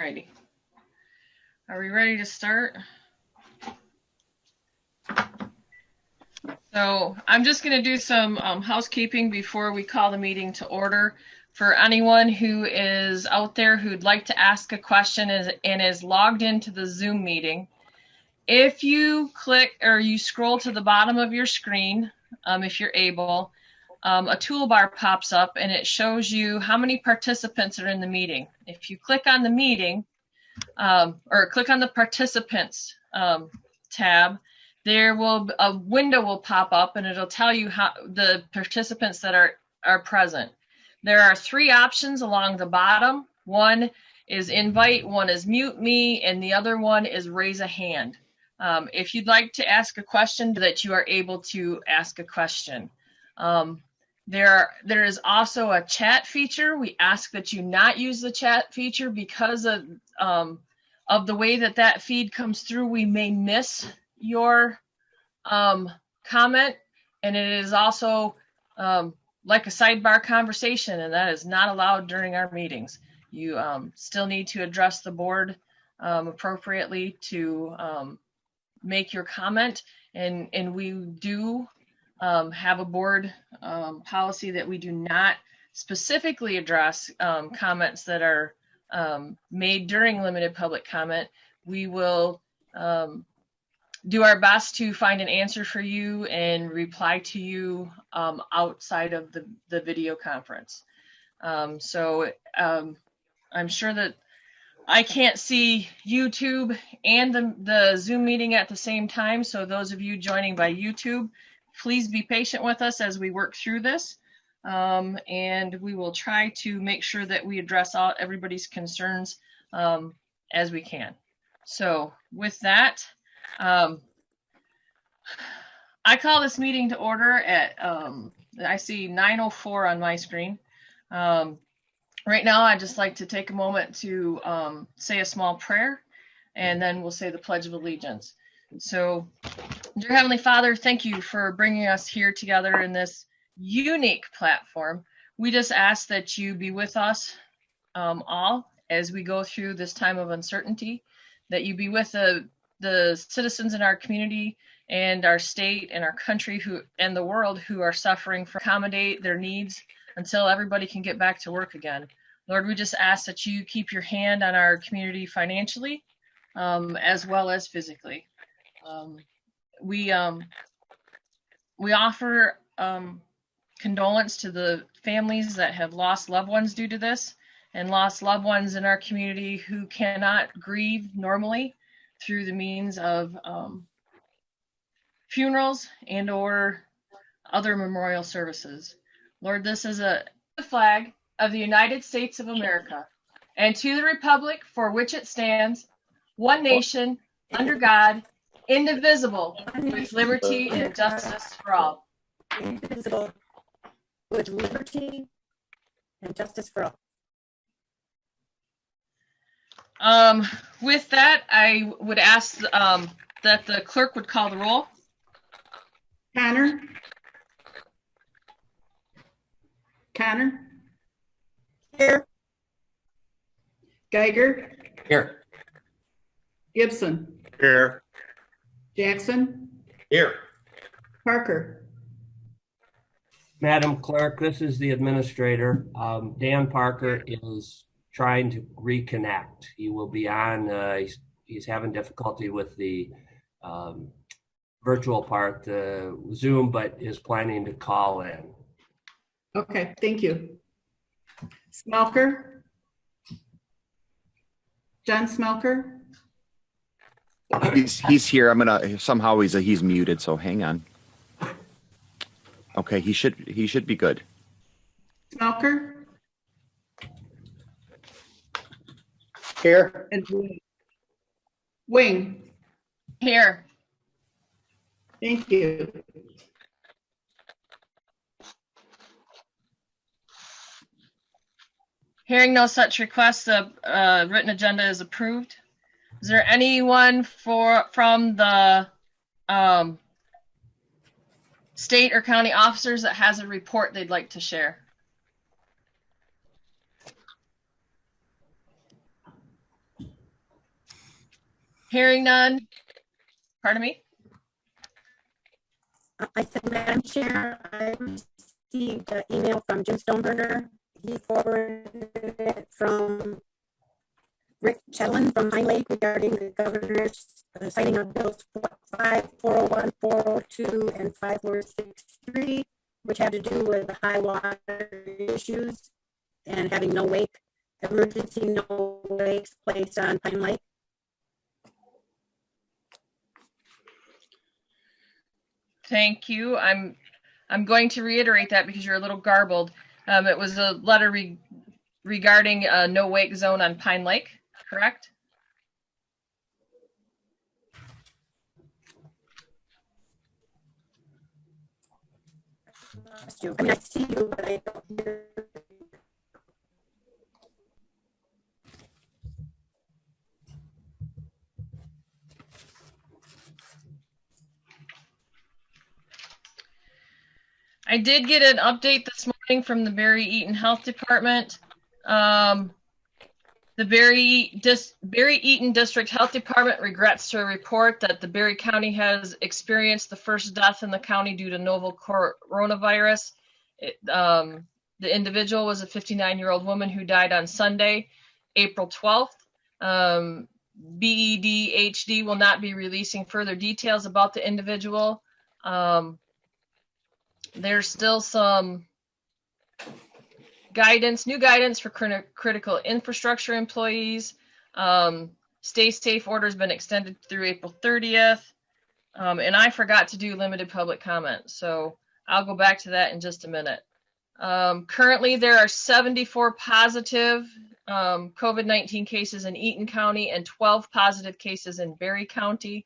Alrighty. Are we ready to start? So I'm just going to do some housekeeping before we call the meeting to order. For anyone who is out there who'd like to ask a question and is logged into the Zoom meeting, if you click or you scroll to the bottom of your screen, if you're able, a toolbar pops up and it shows you how many participants are in the meeting. If you click on the meeting, or click on the participants tab, a window will pop up and it'll tell you how the participants that are present. There are three options along the bottom. One is invite, one is mute me, and the other one is raise a hand. If you'd like to ask a question, that you are able to ask a question. There is also a chat feature. We ask that you not use the chat feature because of the way that feed comes through. We may miss your comment, and it is also like a sidebar conversation, and that is not allowed during our meetings. You still need to address the board appropriately to make your comment, and we do have a board policy that we do not specifically address comments that are made during limited public comment. We will do our best to find an answer for you and reply to you outside of the video conference. I'm sure that I can't see YouTube and the Zoom meeting at the same time, so those of you joining by YouTube, please be patient with us as we work through this, and we will try to make sure that we address everybody's concerns as we can. So with that, I call this meeting to order at, I see 9:04 on my screen. Right now, I'd just like to take a moment to say a small prayer, and then we'll say the Pledge of Allegiance. So, dear Heavenly Father, thank you for bringing us here together in this unique platform. We just ask that you be with us all as we go through this time of uncertainty, that you be with the citizens in our community and our state and our country and the world who are suffering, for accommodate their needs until everybody can get back to work again. Lord, we just ask that you keep your hand on our community financially as well as physically. We offer condolence to the families that have lost loved ones due to this, and lost loved ones in our community who cannot grieve normally through the means of funerals and or other memorial services. Lord, this is the flag of the United States of America, and to the republic for which it stands, one nation, under God, indivisible, with liberty and justice for all. Indivisible, with liberty and justice for all. With that, I would ask that the clerk would call the roll. Connor? Here. Geiger? Here. Gibson? Here. Jackson? Here. Parker? Madam Clerk, this is the administrator. Dan Parker is trying to reconnect. He will be on, he's having difficulty with the virtual part, Zoom, but is planning to call in. Okay, thank you. Smelker? John Smelker? He's here. Somehow he's muted, so hang on. Okay, he should be good. Smelker? Here. And Wing? Here. Thank you. Hearing no such requests, the written agenda is approved. Is there anyone from the state or county officers that has a report they'd like to share? Hearing none. Pardon me? I said, Madam Chair, I received an email from Jim Stoneberger. He forwarded it from Rick Chetland from Pine Lake regarding the governor's citing of bills 401, 402, and 5463, which had to do with the high water issues and having no wake, emergency no wakes placed on Pine Lake. Thank you. I'm going to reiterate that because you're a little garbled. It was a letter regarding a no wake zone on Pine Lake, correct? I mean, I see you, but I don't hear. I did get an update this morning from the Barry Eaton Health Department. The Barry Eaton District Health Department regrets to report that the Barry County has experienced the first death in the county due to novel coronavirus. The individual was a 59-year-old woman who died on Sunday, April 12th. BEDHD will not be releasing further details about the individual. There's still some new guidance for critical infrastructure employees. Stay safe order has been extended through April 30th. And I forgot to do limited public comment, so I'll go back to that in just a minute. Currently, there are 74 positive COVID-19 cases in Eaton County and 12 positive cases in Barry County.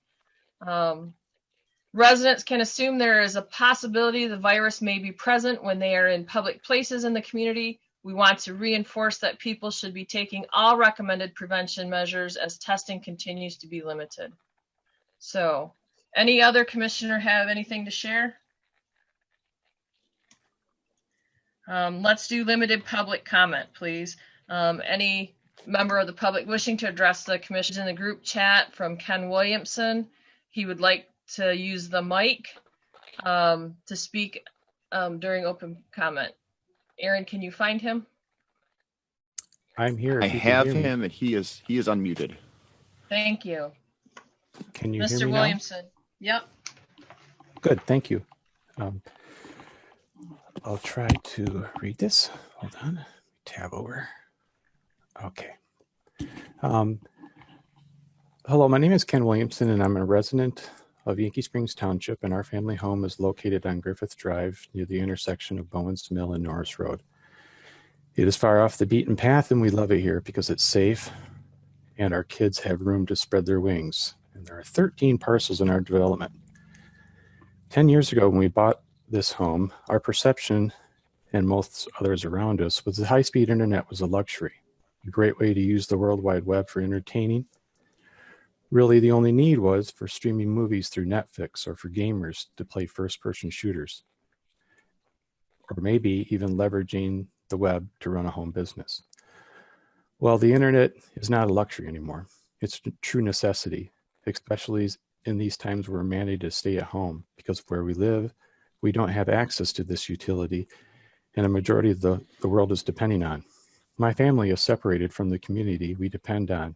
Residents can assume there is a possibility the virus may be present when they are in public places in the community. We want to reinforce that people should be taking all recommended prevention measures as testing continues to be limited. So, any other commissioner have anything to share? Let's do limited public comment, please. Any member of the public wishing to address the commission in the group chat from Ken Williamson, he would like to use the mic to speak during open comment. Aaron, can you find him? I'm here. I have him, and he is unmuted. Thank you. Can you hear Mr. me now? Williamson. Yep. Good, thank you. I'll try to read this. Hold on. Tab over. Okay. Hello, my name is Ken Williamson, and I'm a resident of Yankee Springs Township, and our family home is located on Griffith Drive near the intersection of Bowens Mill and Norris Road. It is far off the beaten path, and we love it here because it's safe and our kids have room to spread their wings. And there are 13 parcels in our development. 10 years ago, when we bought this home, our perception, and most others around us, was that high-speed internet was a luxury, a great way to use the World Wide Web for entertaining. Really, the only need was for streaming movies through Netflix or for gamers to play first-person shooters, or maybe even leveraging the web to run a home business. Well, the internet is not a luxury anymore. It's a true necessity, especially in these times where we're mandated to stay at home because of where we live. We don't have access to this utility, and a majority of the world is depending on. My family is separated from the community we depend on.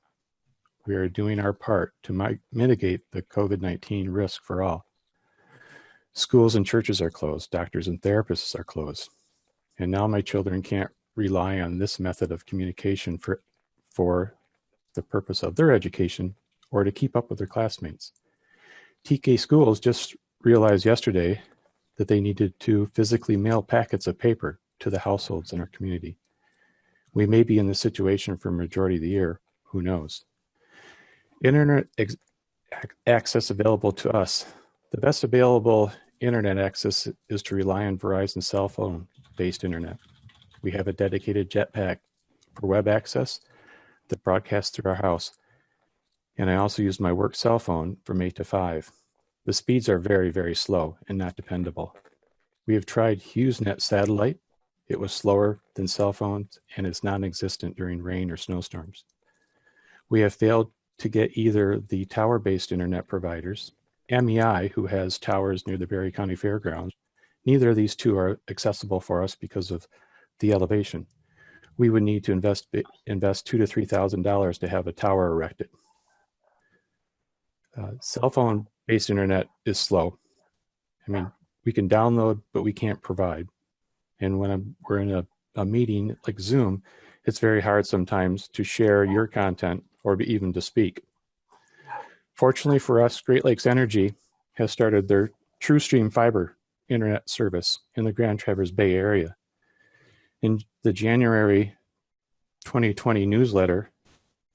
We are doing our part to mitigate the COVID-19 risk for all. Schools and churches are closed, doctors and therapists are closed. And now my children can't rely on this method of communication for the purpose of their education or to keep up with their classmates. TK Schools just realized yesterday that they needed to physically mail packets of paper to the households in our community. We may be in this situation for a majority of the year, who knows? Internet access available to us. The best available internet access is to rely on Verizon cell phone-based internet. We have a dedicated jetpack for web access that broadcasts through our house. And I also use my work cell phone from 8 to 5. The speeds are very, very slow and not dependable. We have tried HughesNet satellite. It was slower than cell phones and is non-existent during rain or snowstorms. We have failed to get either the tower-based internet providers, MEI, who has towers near the Berry County Fairgrounds. Neither of these two are accessible for us because of the elevation. We would need to invest $2,000 to $3,000 to have a tower erected. Cell phone-based internet is slow. I mean, we can download, but we can't provide. And when we're in a meeting like Zoom, it's very hard sometimes to share your content or even to speak. Fortunately for us, Great Lakes Energy has started their TrueStream fiber internet service in the Grand Traverse Bay area. In the January 2020 newsletter,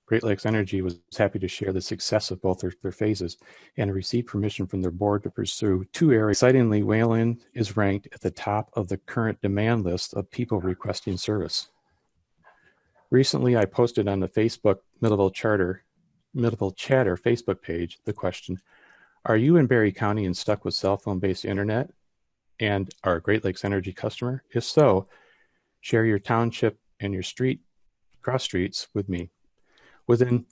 Great Lakes Energy was happy to share the success of both their phases and received permission from their board to pursue 2 areas. Excitingly, Wayland is ranked at the top of the current demand list of people requesting service. Recently, I posted on the Facebook Middleville Chatter Facebook page the question, are you in Berry County and stuck with cell phone-based internet and are a Great Lakes Energy customer? If so, share your township and your cross streets with me. Within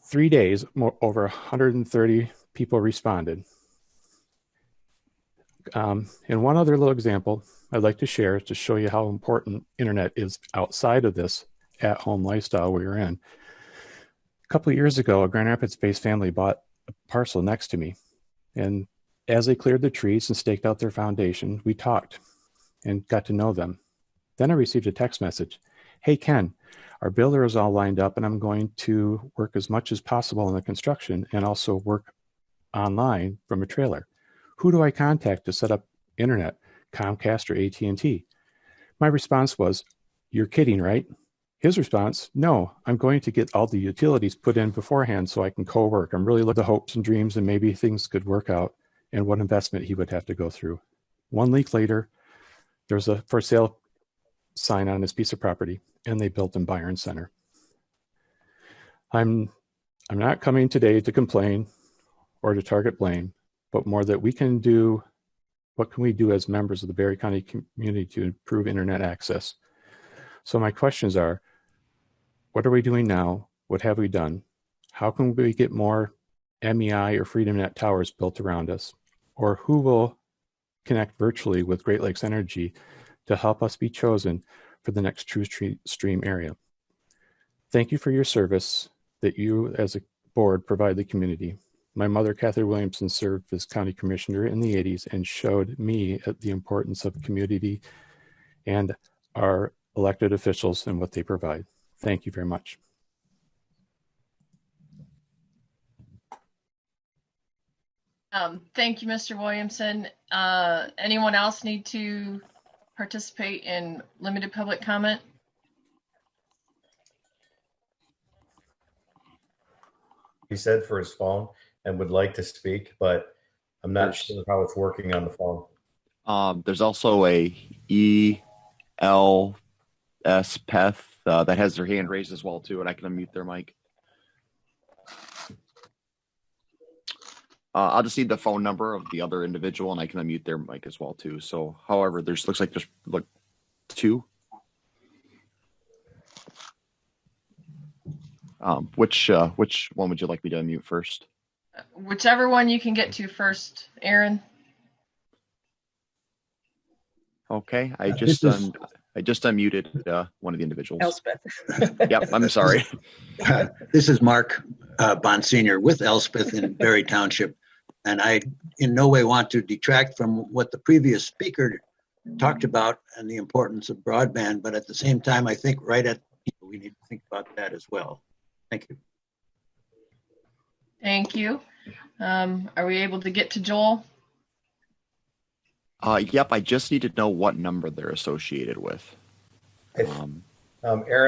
3 days, over 130 people responded. And one other little example I'd like to share to show you how important internet is outside of this at-home lifestyle we're in. A couple of years ago, a Grand Rapids-based family bought a parcel next to me. And as they cleared the trees and staked out their foundation, we talked and got to know them. Then I received a text message. Hey, Ken, our builder is all lined up and I'm going to work as much as possible in the construction and also work online from a trailer. Who do I contact to set up internet, Comcast or AT&T? My response was, you're kidding, right? His response, no, I'm going to get all the utilities put in beforehand so I can co-work. I'm really looking at the hopes and dreams and maybe things could work out and what investment he would have to go through. 1 week later, there was a for sale sign on his piece of property and they built in Byron Center. I'm not coming today to complain or to target blame, but more that we can do, what can we do as members of the Berry County community to improve internet access? So my questions are, what are we doing now? What have we done? How can we get more MEI or FreedomNet towers built around us? Or who will connect virtually with Great Lakes Energy to help us be chosen for the next TrueStream area? Thank you for your service that you as a board provide the community. My mother, Catherine Williamson, served as county commissioner in the 80s and showed me the importance of community and our elected officials and what they provide. Thank you very much. Thank you, Mr. Williamson. Anyone else need to participate in limited public comment? He said for his phone and would like to speak, but I'm not sure how it's working on the phone. There's also a ELS that has their hand raised as well too, and I can unmute their mic. I'll just need the phone number of the other individual, and I can unmute their mic as well too. So, however, looks like there's 2. Which one would you like me to unmute first? Whichever one you can get to first, Aaron. Okay, I just unmuted one of the individuals. Elspeth. Yep, I'm sorry. This is Mark Bonsignor with Elspeth in Berry Township, and I in no way want to detract from what the previous speaker talked about and the importance of broadband, but at the same time, I think we need to think about that as well. Thank you. Thank you. Are we able to get to Joel? Yep, I just need to know what number they're associated with. Aaron,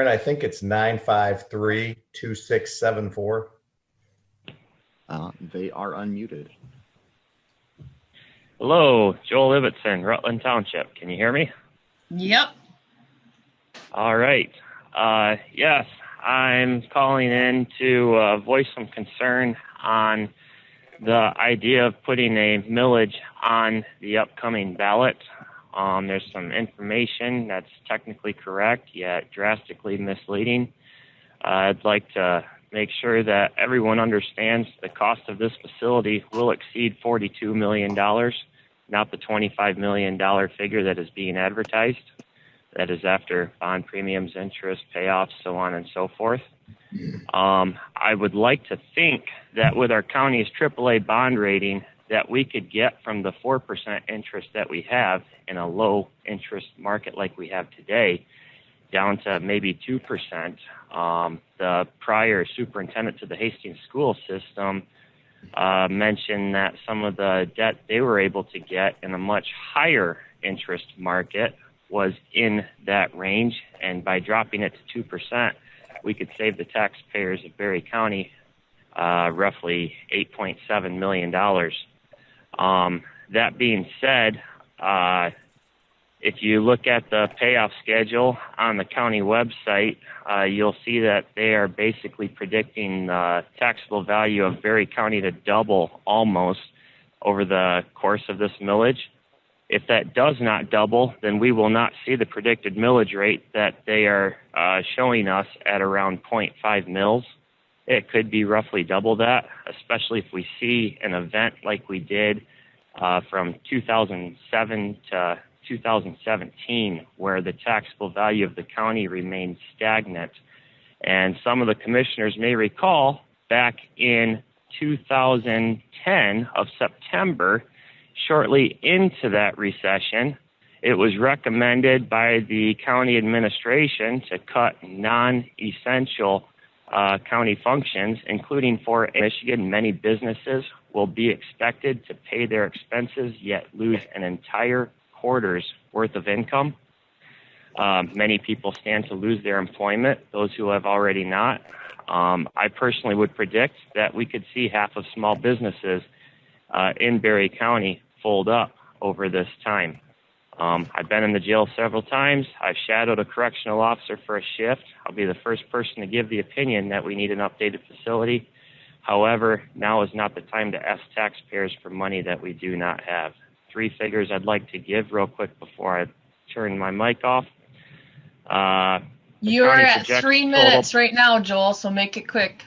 I think it's 953-2674. They are unmuted. Hello, Joel Ibbotson, Rutland Township. Can you hear me? Yep. All right. Yes, I'm calling in to voice some concern on the idea of putting a millage on the upcoming ballot. There's some information that's technically correct, yet drastically misleading. I'd like to make sure that everyone understands the cost of this facility will exceed $42 million, not the $25 million figure that is being advertised. That is after bond premiums, interest, payoffs, so on and so forth. I would like to think that with our county's AAA bond rating, that we could get from the 4% interest that we have in a low interest market like we have today down to maybe 2%. The prior superintendent to the Hastings school system mentioned that some of the debt they were able to get in a much higher interest market was in that range, and by dropping it to 2%, we could save the taxpayers of Berry County roughly $8.7 million. That being said, if you look at the payoff schedule on the county website, you'll see that they are basically predicting the taxable value of Berry County to double almost over the course of this millage. If that does not double, then we will not see the predicted millage rate that they are showing us at around 0.5 mils. It could be roughly double that, especially if we see an event like we did from 2007 to 2017, where the taxable value of the county remained stagnant. And some of the commissioners may recall back in 2010 of September, shortly into that recession, it was recommended by the county administration to cut non-essential county functions, including for Michigan. Many businesses will be expected to pay their expenses, yet lose an entire quarter's worth of income. Many people stand to lose their employment, those who have already not. I personally would predict that we could see half of small businesses in Berry County fold up over this time. I've been in the jail several times. I've shadowed a correctional officer for a shift. I'll be the first person to give the opinion that we need an updated facility. However, now is not the time to ask taxpayers for money that we do not have. 3 figures I'd like to give real quick before I turn my mic off. You're at 3 minutes right now, Joel, so make it quick.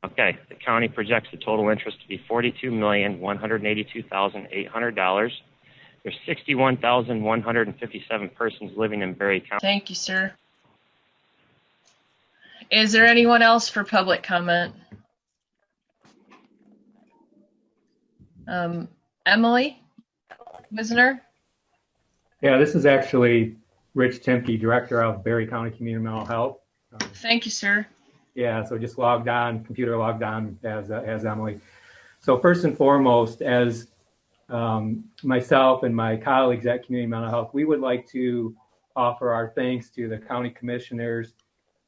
Okay, the county projects the total interest to be $42,182,800. There's 61,157 persons living in Berry County. Thank you, sir. Is there anyone else for public comment? Emily Wisner? Yeah, this is actually Rich Timke, Director of Berry County Community Mental Health. Thank you, sir. Yeah, so just logged on, computer logged on as Emily. So first and foremost, as myself and my colleagues at Community Mental Health, we would like to offer our thanks to the county commissioners,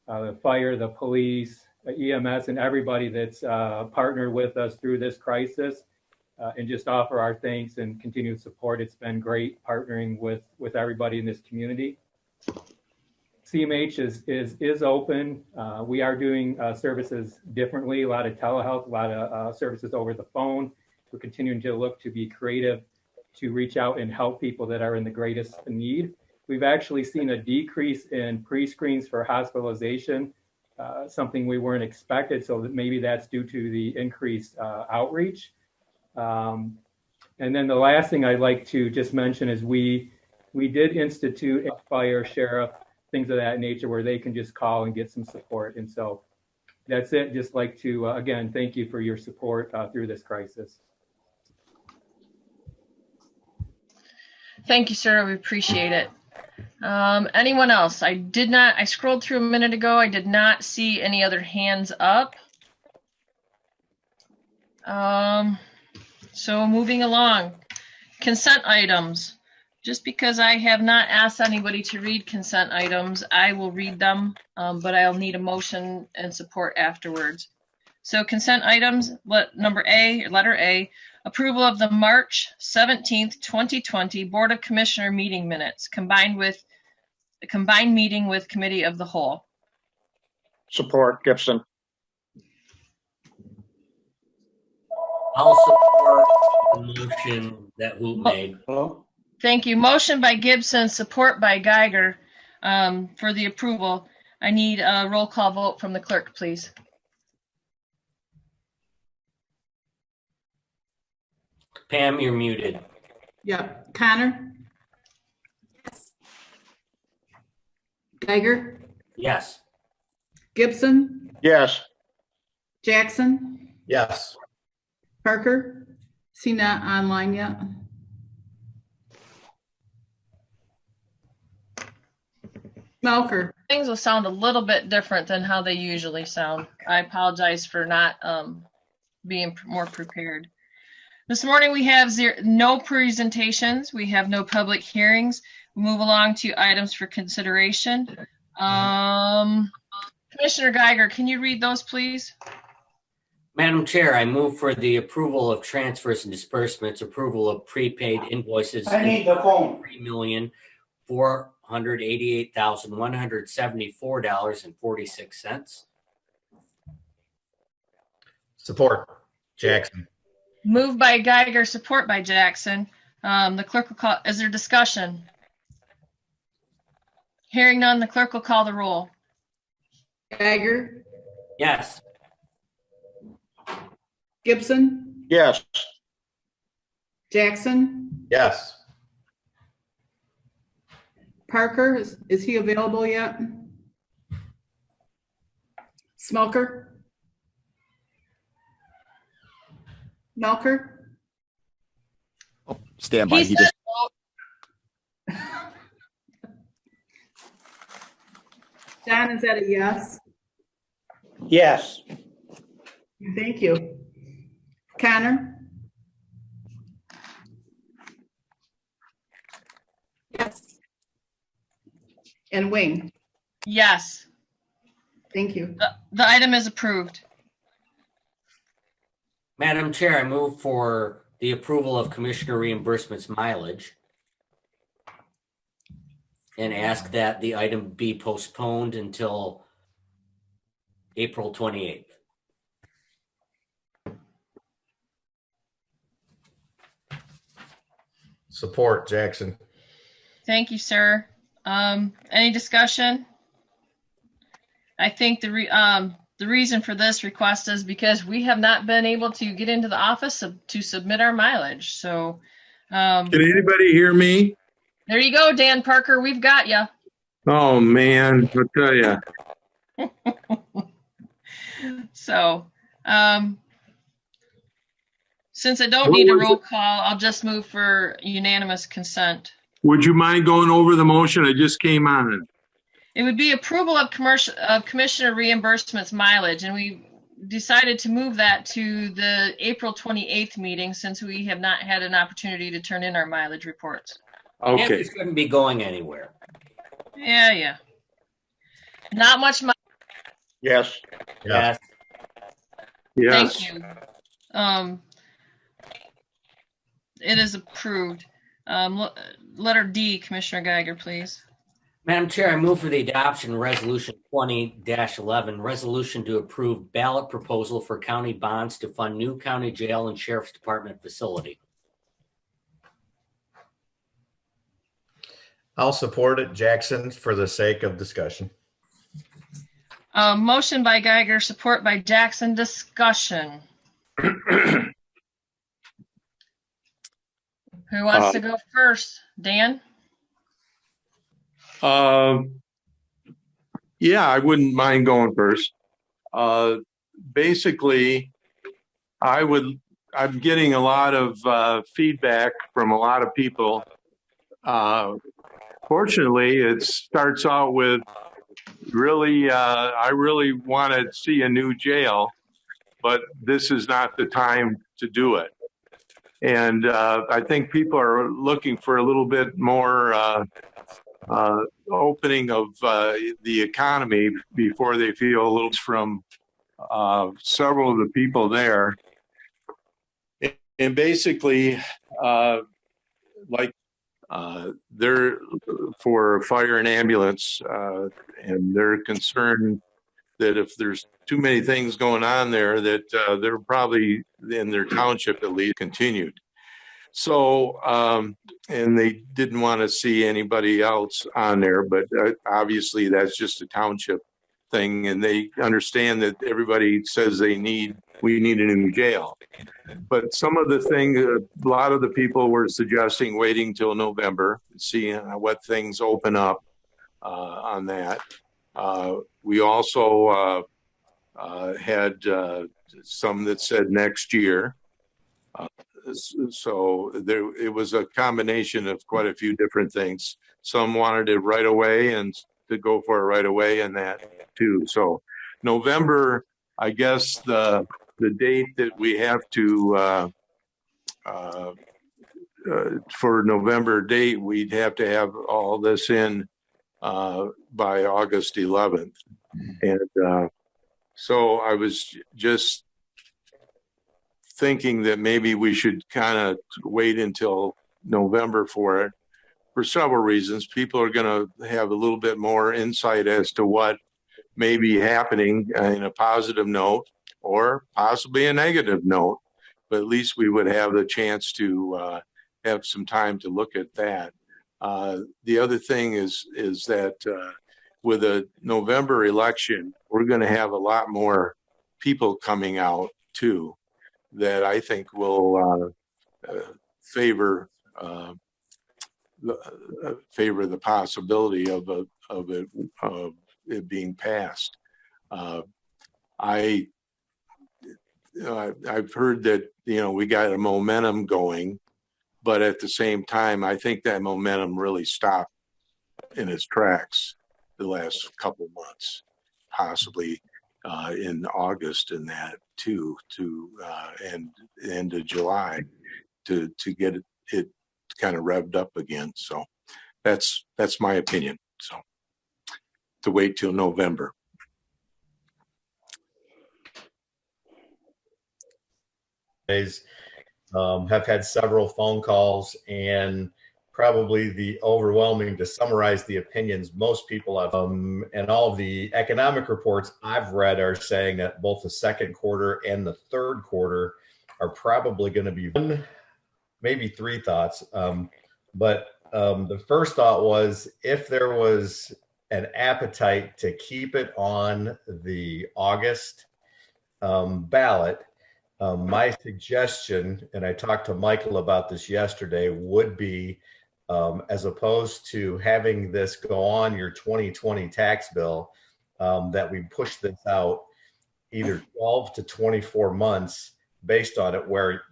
the fire, the police, EMS, and everybody that's partnered with us through this crisis, and just offer our thanks and continued support. It's been great partnering with everybody in this community. CMH is open. We are doing services differently, a lot of telehealth, a lot of services over the phone. We're continuing to look to be creative to reach out and help people that are in the greatest need. We've actually seen a decrease in pre-screens for hospitalization, something we weren't expected, so that maybe that's due to the increased outreach. And then the last thing I'd like to just mention is we did institute a fire, sheriff, things of that nature where they can just call and get some support. And so that's it. Just like to, again, thank you for your support through this crisis. Thank you, sir. We appreciate it. Anyone else? I scrolled through a minute ago. I did not see any other hands up. So moving along, consent items. Just because I have not asked anybody to read consent items, I will read them, but I'll need a motion and support afterwards. So consent items, letter A, approval of the March 17th, 2020 Board of Commissioner meeting minutes, combined meeting with Committee of the Whole. Support, Gibson. I'll support the motion that Hoot made. Hello? Thank you. Motion by Gibson, support by Geiger for the approval. I need a roll call vote from the clerk, please. Pam, you're muted. Yeah. Connor? Geiger? Yes. Gibson? Yes. Jackson? Yes. Parker? See not online yet? Smelker? Things will sound a little bit different than how they usually sound. I apologize for not being more prepared. This morning we have no presentations. We have no public hearings. We'll move along to items for consideration. Commissioner Geiger, can you read those, please? Madam Chair, I move for the approval of transfers and disbursements, approval of prepaid invoices. I need the phone. $3,488,174.46. Support. Jackson. Moved by Geiger, support by Jackson. The clerk will call. Is there discussion? Hearing none, the clerk will call the roll. Geiger? Yes. Gibson? Yes. Jackson? Yes. Parker, is he available yet? Smelker? Melker? Stand by. He just. John, is that a yes? Yes. Thank you. Connor? Yes. And Wing? Yes. Thank you. The item is approved. Madam Chair, I move for the approval of Commissioner reimbursements mileage and ask that the item be postponed until April 28th. Support. Jackson. Thank you, sir. Any discussion? I think the reason for this request is because we have not been able to get into the office to submit our mileage. So, can anybody hear me? There you go, Dan Parker. We've got you. Oh man, I'll tell you. So, since I don't need a roll call, I'll just move for unanimous consent. Would you mind going over the motion? I just came on. It would be approval of commissioner reimbursements mileage, and we decided to move that to the April 28th meeting since we have not had an opportunity to turn in our mileage reports. Okay. It shouldn't be going anywhere. Yeah. Not much money. Yes. Yes. Yes. Thank you. It is approved. Letter D, Commissioner Geiger, please. Madam Chair, I move for the adoption of Resolution 20-11, resolution to approve ballot proposal for county bonds to fund new county jail and sheriff's department facility. I'll support it, Jackson, for the sake of discussion. Motion by Geiger, support by Jackson. Discussion. Who wants to go first? Dan? Yeah, I wouldn't mind going first. Basically, I'm getting a lot of feedback from a lot of people. Fortunately, it starts out with really, I really want to see a new jail, but this is not the time to do it. And I think people are looking for a little bit more opening of the economy before they feel a little from several of the people there. And basically, they're for fire and ambulance, and they're concerned that if there's too many things going on there, that they're probably in their township at least continued. So, and they didn't want to see anybody else on there, but obviously that's just a township thing, and they understand that everybody says they need we need a new jail. But some of the things, a lot of the people were suggesting waiting till November, seeing what things open up on that. We also had some that said next year. So it was a combination of quite a few different things. Some wanted it right away and to go for it right away, and that too. So November, I guess the date that we have to for November date, we'd have to have all this in by August 11th. And so I was just thinking that maybe we should kind of wait until November for it for several reasons. People are going to have a little bit more insight as to what may be happening in a positive note or possibly a negative note, but at least we would have the chance to have some time to look at that. The other thing is that with a November election, we're going to have a lot more people coming out too, that I think will favor the possibility of it being passed. I've heard that we got a momentum going, but at the same time, I think that momentum really stopped in its tracks the last couple months, possibly in August and that too, and end of July to get it kind of revved up again. So that's my opinion. So to wait till November. Have had several phone calls, and probably the overwhelming, to summarize the opinions most people have, and all of the economic reports I've read are saying that both the second quarter and the third quarter are probably going to be maybe three thoughts. But the first thought was, if there was an appetite to keep it on the August ballot, my suggestion, and I talked to Michael about this yesterday, would be, as opposed to having this go on your 2020 tax bill, that we push this out either 12 to 24 months based on it, where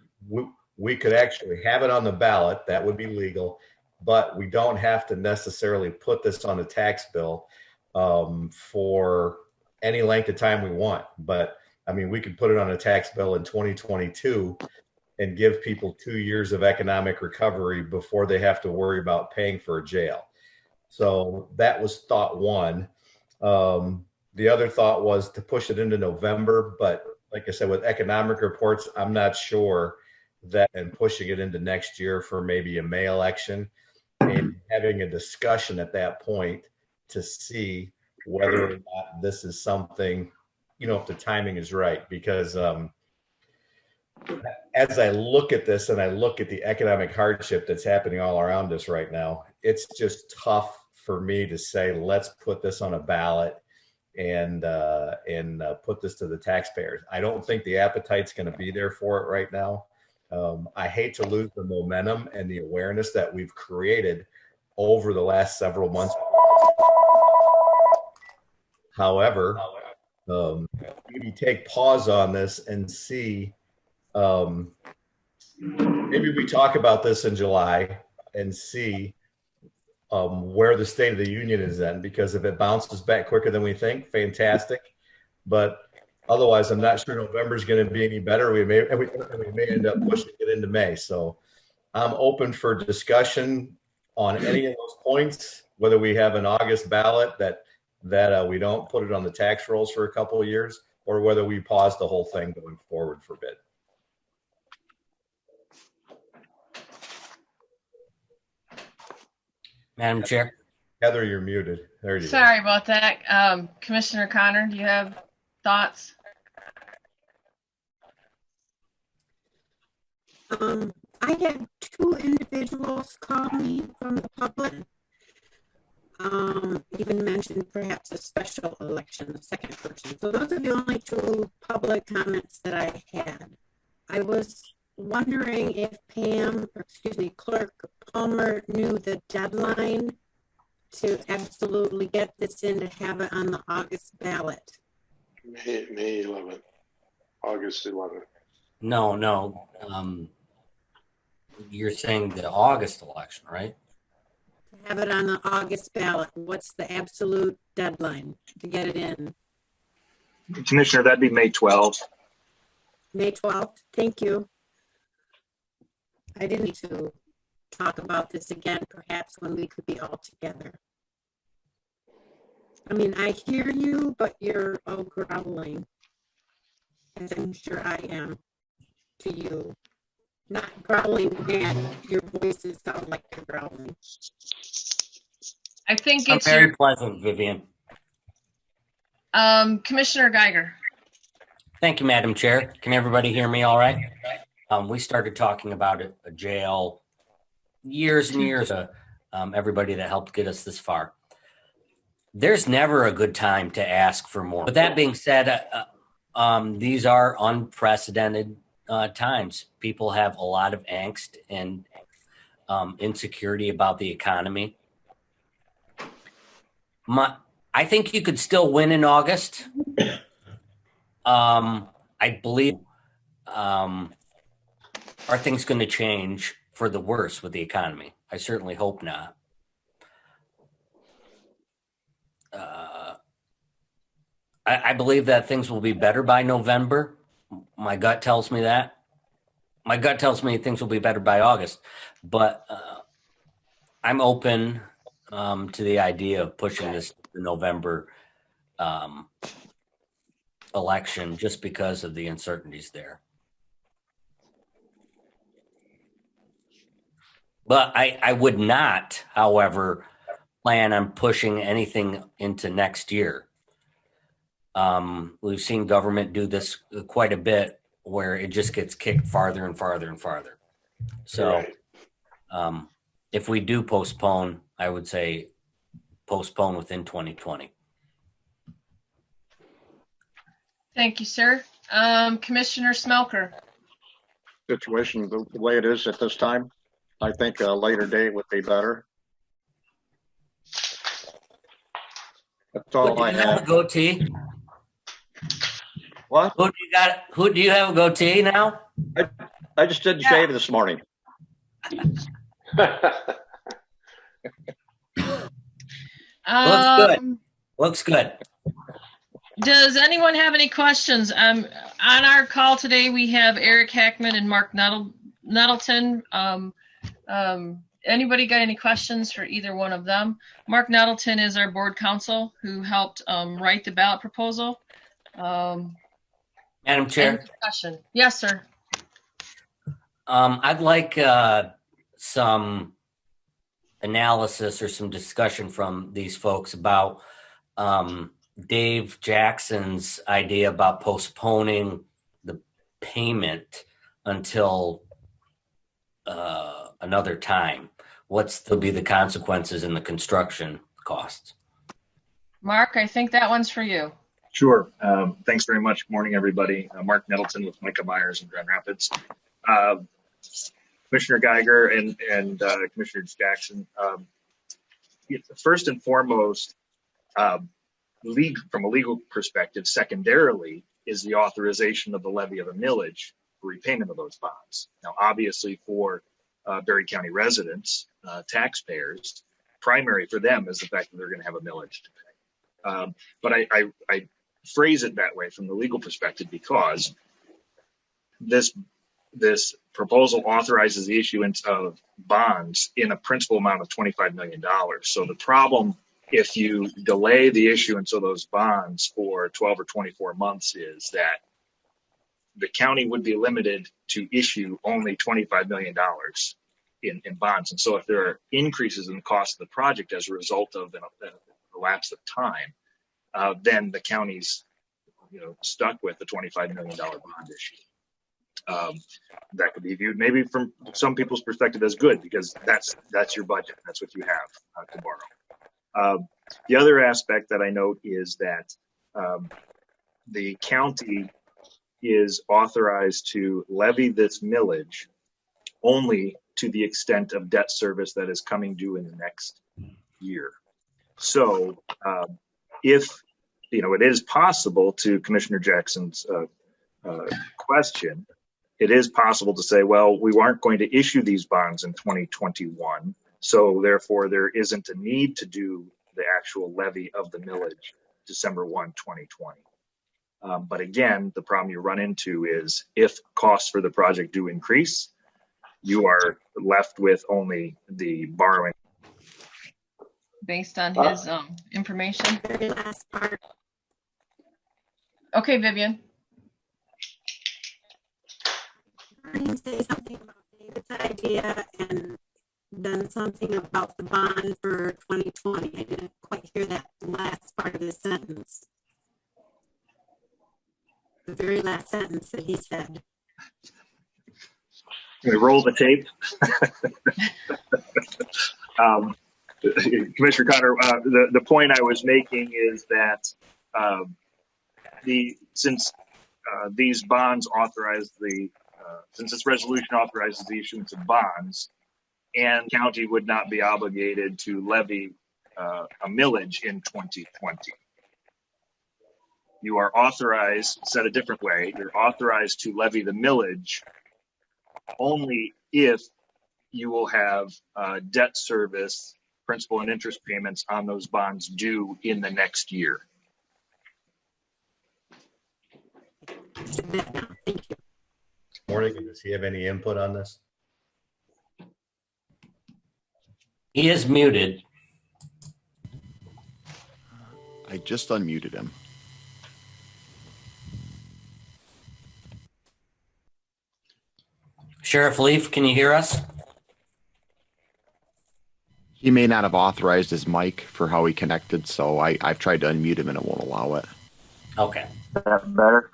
we could actually have it on the ballot. That would be legal, but we don't have to necessarily put this on a tax bill for any length of time we want. But I mean, we could put it on a tax bill in 2022 and give people 2 years of economic recovery before they have to worry about paying for a jail. So that was thought one. The other thought was to push it into November, but like I said, with economic reports, I'm not sure that, and pushing it into next year for maybe a May election and having a discussion at that point to see whether or not this is something, if the timing is right. Because as I look at this and I look at the economic hardship that's happening all around us right now, it's just tough for me to say, let's put this on a ballot and put this to the taxpayers. I don't think the appetite's going to be there for it right now. I hate to lose the momentum and the awareness that we've created over the last several months. However, maybe take pause on this and see, maybe we talk about this in July and see where the State of the Union is then, because if it bounces back quicker than we think, fantastic. But otherwise, I'm not sure November is going to be any better. We may end up pushing it into May. So I'm open for discussion on any of those points, whether we have an August ballot that we don't put it on the tax rolls for a couple of years, or whether we pause the whole thing going forward for a bit. Madam Chair. Heather, you're muted. There you go. Sorry about that. Commissioner Connor, do you have thoughts? I had two individuals call me from the public even mentioned perhaps a special election, a second person. So those are the only two public comments that I had. I was wondering if Clerk Palmer knew the deadline to absolutely get this in to have it on the August ballot. May 11th, August 11th. No. You're saying the August election, right? To have it on the August ballot, what's the absolute deadline to get it in? Commissioner, that'd be May 12th. May 12th. Thank you. I didn't need to talk about this again, perhaps when we could be all together. I mean, I hear you, but you're all growling, as I'm sure I am to you. Not growling bad, your voices sound like you're growling. I think I'm it's very your pleasant, Vivian. Commissioner Geiger. Thank you, Madam Chair. Can everybody hear me all right? We started talking about a jail years and years ago, everybody that helped get us this far. There's never a good time to ask for more. With that being said, these are unprecedented times. People have a lot of angst and insecurity about the economy. I think you could still win in August. I believe are things going to change for the worse with the economy? I certainly hope not. I believe that things will be better by November. My gut tells me that. My gut tells me things will be better by August, but I'm open to the idea of pushing this to the November election just because of the uncertainties there. But I would not, however, plan on pushing anything into next year. We've seen government do this quite a bit where it just gets kicked farther and farther and farther. So if we do postpone, I would say postpone within 2020. Thank you, sir. Commissioner Smelker. Situation the way it is at this time, I think a later date would be better. That's all I Do you have a have. goatee? What? Who do you have a goatee now? I just didn't shave this morning. Looks good. Looks good. Does anyone have any questions? On our call today, we have Eric Hackman and Mark Nettleton. Anybody got any questions for either one of them? Mark Nettleton is our board counsel who helped write the ballot proposal. Madam Chair. Discussion. Yes, sir. I'd like some analysis or some discussion from these folks about Dave Jackson's idea about postponing the payment until another time. What's to be the consequences in the construction costs? Mark, I think that one's for you. Sure. Thanks very much. Morning, everybody. Mark Nettleton with Micah Myers in Grand Rapids. Commissioner Geiger and Commissioner Jackson. First and foremost, from a legal perspective, secondarily, is the authorization of the levy of a millage for repayment of those bonds. Now, obviously, for Berry County residents, taxpayers, primary for them is the fact that they're going to have a millage to pay. But I phrase it that way from the legal perspective because this proposal authorizes the issuance of bonds in a principal amount of $25 million. So the problem, if you delay the issuance of those bonds for 12 or 24 months, is that the county would be limited to issue only $25 million in bonds. And so if there are increases in the cost of the project as a result of a lapse of time, then the county's stuck with the $25 million bond issue. That could be viewed maybe from some people's perspective as good because that's your budget. That's what you have to The other aspect that I note is that the county is authorized to levy this millage only to the extent of debt service that is coming due in the next year. So if, it is possible, to Commissioner Jackson's question, it is possible to say, well, we aren't going to issue these bonds in 2021, so therefore there isn't a need to do the actual levy of the millage December 1, 2020. But again, the problem you run into is if costs for the project do increase, you are left with only the borrowing. Based on his information. Very last part. Okay, Vivian. Say something about David's idea and then something about the bond for 2020. I didn't quite hear that last part of the sentence. The very last sentence that he said. We roll the tape. Commissioner Cotter, the point I was making is that since these bonds authorize since this resolution authorizes the issuance of bonds, and county would not be obligated to levy a millage in 2020. You are authorized, said a different way, you're authorized to levy the millage only if you will have debt service, principal and interest payments on those bonds due in the next year. Thank you. Morning. Does he have any input on this? He is muted. I just unmuted him. Sheriff Leaf, can you hear us? He may not have authorized his mic for how he connected, so I've tried to unmute him and it won't allow it. Okay. Is that better?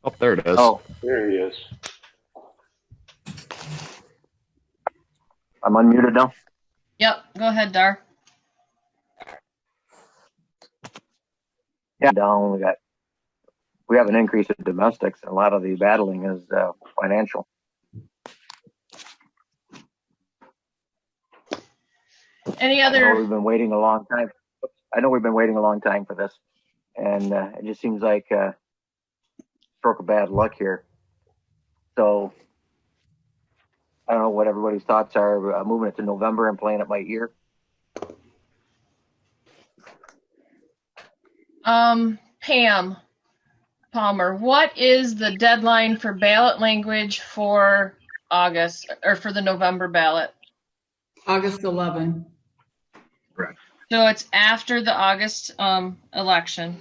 Oh, there it is. Oh, There he is. I'm unmuted now. Yep, go ahead, Dar. Yeah, down. We have an increase in domestics, and a lot of the battling is financial. Any I know other? we've been waiting a long time. I know we've been waiting a long time for this, and it just seems like a stroke of bad luck here. So I don't know what everybody's thoughts are, moving it to November and playing it by ear. Pam Palmer, what is the deadline for ballot language for August or for the November ballot? August 11. Correct. So it's after the August election.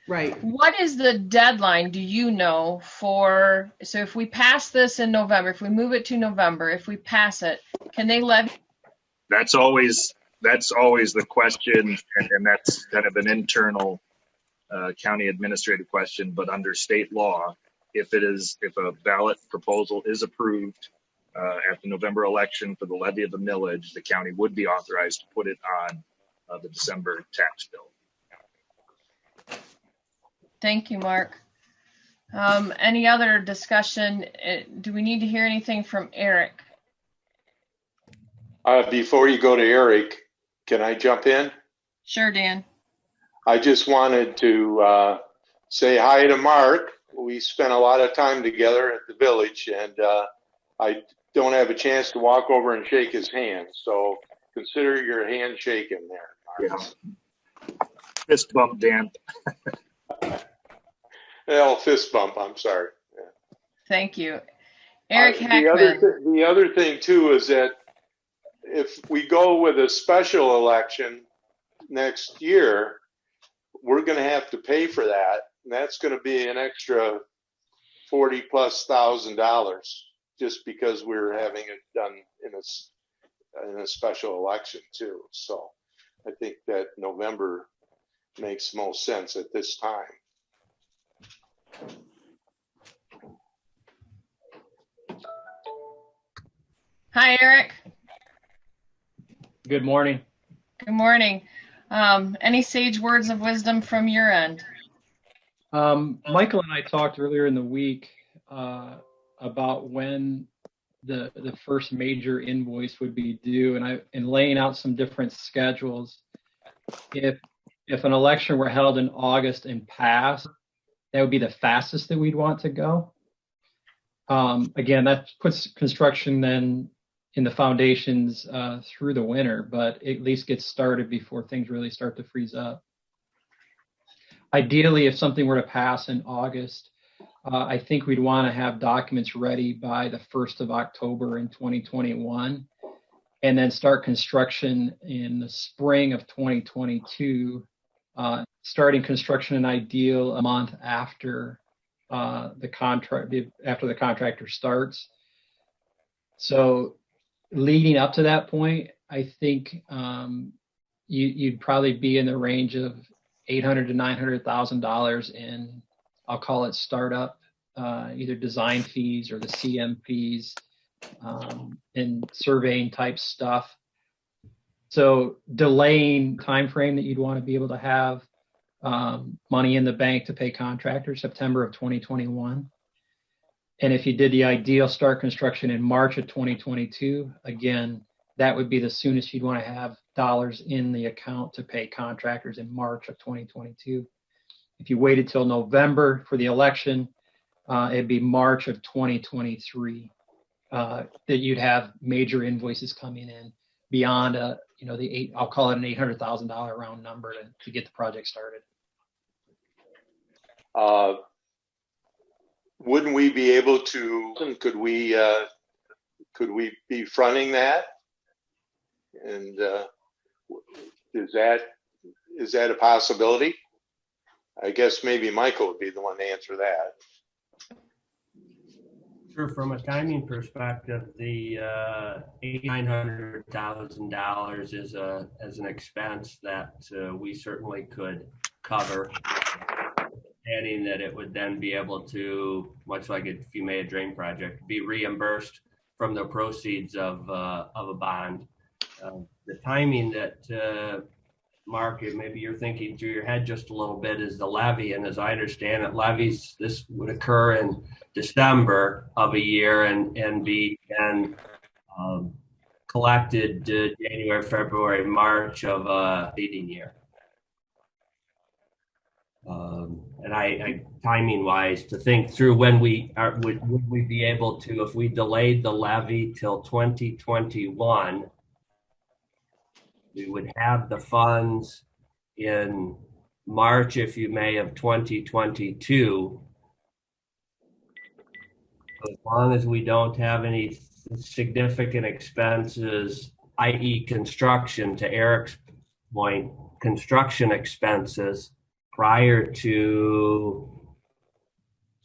Right. What is the deadline, do you know, so if we pass this in November, if we move it to November, if we pass it, can they levy? That's always the question, and that's kind of an internal county administrative question. But under state law, if a ballot proposal is approved at the November election for the levy of the millage, the county would be authorized to put it on the December tax bill. Thank you, Mark. Any other discussion? Do we need to hear anything from Eric? Before you go to Eric, can I jump in? Sure, Dan. I just wanted to say hi to Mark. We spent a lot of time together at the village, and I don't have a chance to walk over and shake his hand. So consider your hand shaken there, Mark. Yeah. Fist bump, Dan. Well, fist bump, I'm sorry. Yeah. Thank you. Eric Hackman. The other thing, too, is that if we go with a special election next year, we're going to have to pay for that. And that's going to be an extra $40,000+ just because we're having it done in a special election, too. So I think that November makes most sense at this time. Hi, Eric. Good morning. Good morning. Any sage words of wisdom from your end? Michael and I talked earlier in the week about when the first major invoice would be due, and laying out some different schedules. If an election were held in August and passed, that would be the fastest that we'd want to go. Again, that puts construction then in the foundations through the winter, but at least gets started before things really start to freeze up. Ideally, if something were to pass in August, I think we'd want to have documents ready by the 1st of October in 2021, and then start construction in the spring of 2022, starting construction in ideal a month after the contractor starts. So leading up to that point, I think you'd probably be in the range of $800,000 to $900,000 in, I'll call it startup, either design fees or the CM fees, and surveying type stuff. So delaying time frame that you'd want to be able to have money in the bank to pay contractors, September of 2021. And if you did the ideal start construction in March of 2022, again, that would be the soonest you'd want to have dollars in the account to pay contractors in March of 2022. If you waited till November for the election, it'd be March of 2023 that you'd have major invoices coming in beyond I'll call it an $800,000 round number to get the project started. Wouldn't we be able to? Could we be fronting that? And is that a possibility? I guess maybe Michael would be the one to answer that. Sure. From a timing perspective, the $900,000 is an expense that we certainly could cover, adding that it would then be able to, much like if you made a drain project, be reimbursed from the proceeds of a bond. The timing that Mark, maybe you're thinking through your head just a little bit, is the levy. And as I understand it, levies, this would occur in December of a year and be collected January, February, March of a leading year. And I timing wise, to think through when we are, would we be able to, if we delayed the levy till 2021, we would have the funds in March, if you may, of 2022. As long as we don't have any significant expenses, i.e. construction, to Eric's point, construction expenses prior to,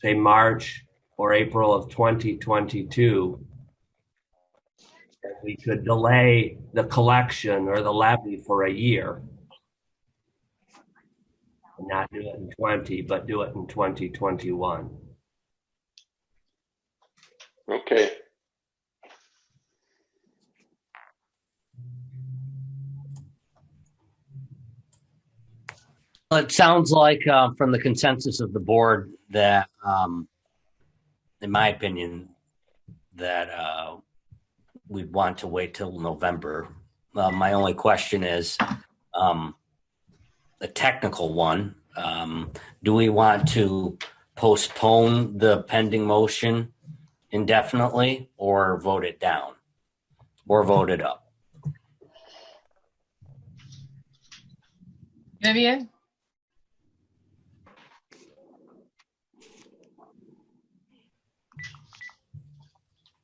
say, March or April of 2022, we could delay the collection or the levy for a year. And not do it in 20, but do it in 2021. Okay. Well, it sounds like from the consensus of the board that, in my opinion, that we'd want to wait till November. My only question is a technical one. Do we want to postpone the pending motion indefinitely, or vote it down, or vote it up? Vivian?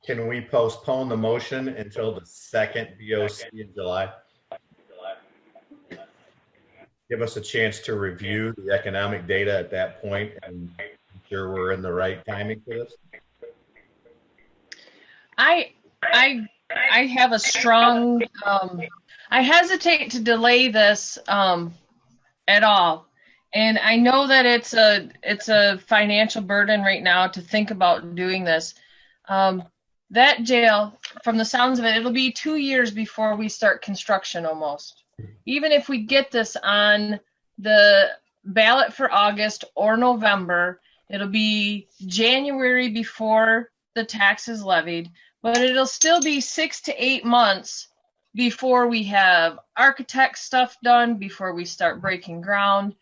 Can we postpone the motion until the second BOC in July? Give us a chance to review the economic data at that point and ensure we're in the right timing for this. I have a strong, I hesitate to delay this at all. And I know that it's a financial burden right now to think about doing this. That jail, from the sounds of it, it'll be 2 years before we start construction almost. even if we get this on the ballot for August or November, it'll be January before the tax is levied, but it'll still be 6 to 8 months before we have architect stuff done, before we start breaking ground.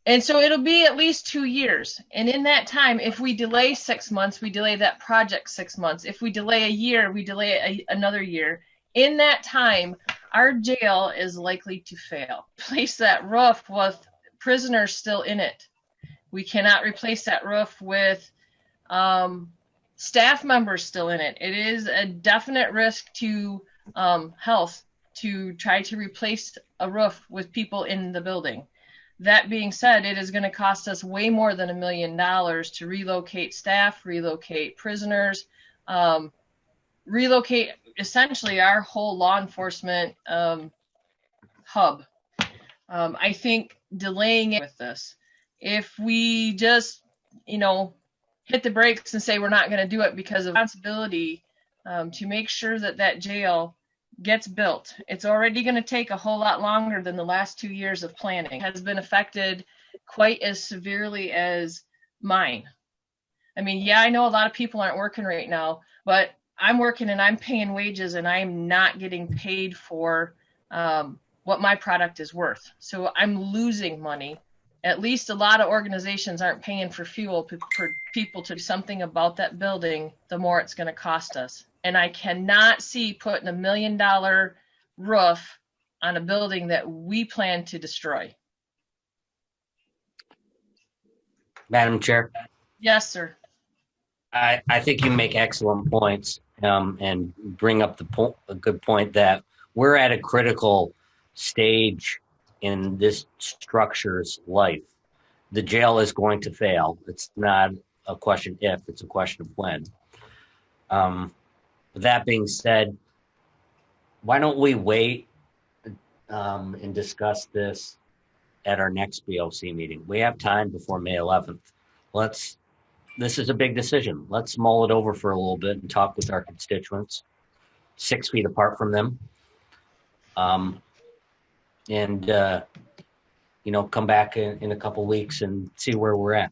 And so it'll be at least 2 years. And in that time, if we delay 6 months, we delay that project 6 months. If we delay a year, we delay another year. In that time, our jail is likely to fail. Replace that roof with prisoners still in it. We cannot replace that roof with staff members still in it. It is a definite risk to health to try to replace a roof with people in the building. That being said, it is going to cost us way more than $1 million to relocate staff, relocate prisoners, relocate essentially our whole law enforcement hub. I think delaying it with this, if we just, hit the brakes and say we're not going to do it because of responsibility to make sure that that jail gets built. It's already going to take a whole lot longer than the last 2 years of planning. It has been affected quite as severely as mine. I mean, yeah, I know a lot of people aren't working right now, but I'm working and I'm paying wages and I'm not getting paid for what my product is worth. So I'm losing money. At least a lot of organizations aren't paying for fuel for people to do something about that building, the more it's going to cost us. And I cannot see putting $1 million roof on a building that we plan to destroy. Madam Chair. Yes, sir. I think you make excellent points and bring up a good point that we're at a critical stage in this structure's life. The jail is going to fail. It's not a question if, it's a question of when. That being said, why don't we wait and discuss this at our next BOC meeting? We have time before May 11th. This is a big decision. Let's mull it over for a little bit and talk with our constituents, 6 feet apart from them. Come back in a couple weeks and see where we're at.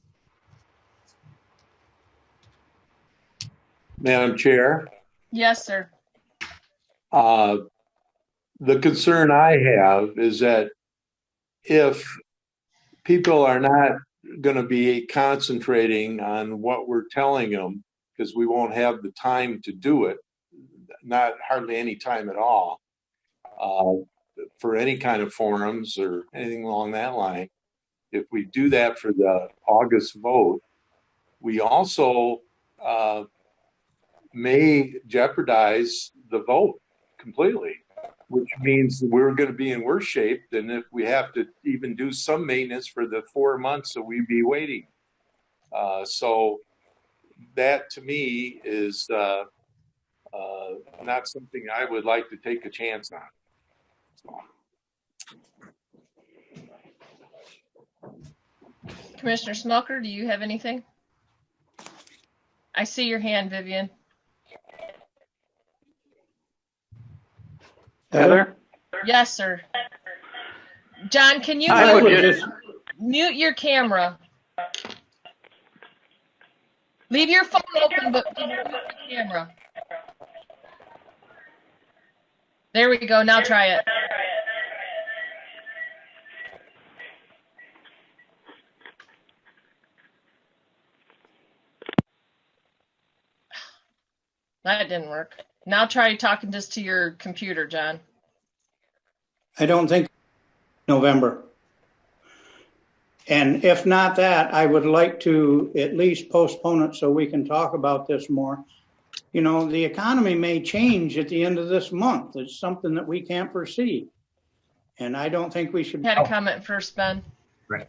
Madam Chair. Yes, sir. The concern I have is that if people are not going to be concentrating on what we're telling them, because we won't have the time to do it, not hardly any time at all, for any kind of forums or anything along that line. If we do that for the August vote, we also may jeopardize the vote completely, which means we're going to be in worse shape than if we have to even do some maintenance for the 4 months that we'd be waiting. So that to me is not something I would like to take a chance on. Commissioner Smucker, do you have anything? I see your hand, Vivian. Heather? Yes, sir. John, can you mute your camera? Leave your phone open, but mute the camera. There we go. Now try it. That didn't work. Now try talking just to your computer, John. I don't think November. And if not that, I would like to at least postpone it so we can talk about this more. The economy may change at the end of this month. It's something that we can't foresee. And I don't think we should. Had a comment first, Ben. Right.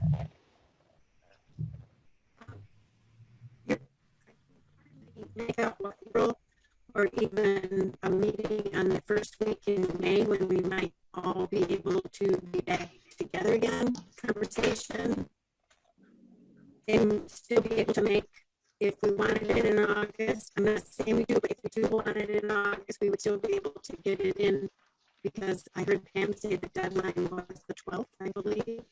Or even a meeting on the first week in May when we might all be able to be back together again, conversation, and still be able to make, if we wanted it in August, I'm not saying we do, but if we do want it in August, we would still be able to get it in because I heard Pam say the deadline was the 12th, I believe,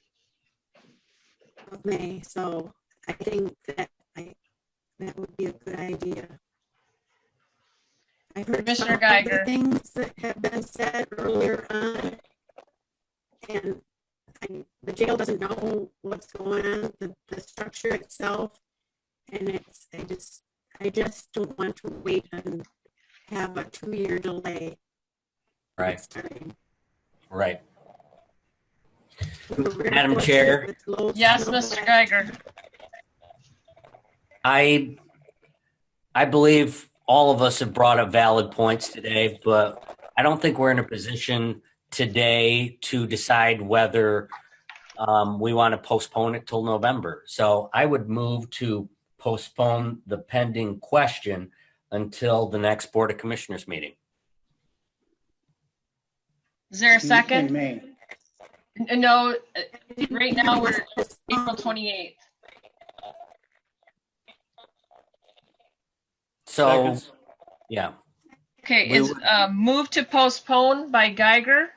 of May. So I think that that would be a good idea. I've heard Commissioner some of Geiger. the things that have been said earlier on, and the jail doesn't know what's going on, the structure itself, and I just don't want to wait and have a 2-year delay. Right. Right. Madam Chair. Yes, Mr. Geiger. I believe all of us have brought up valid points today, but I don't think we're in a position today to decide whether we want to postpone it till November. So I would move to postpone the pending question until the next Board of Commissioners meeting. Is there a second? In May. No, right now we're April 28th. So, yeah. Okay, it's moved to postpone by Geiger,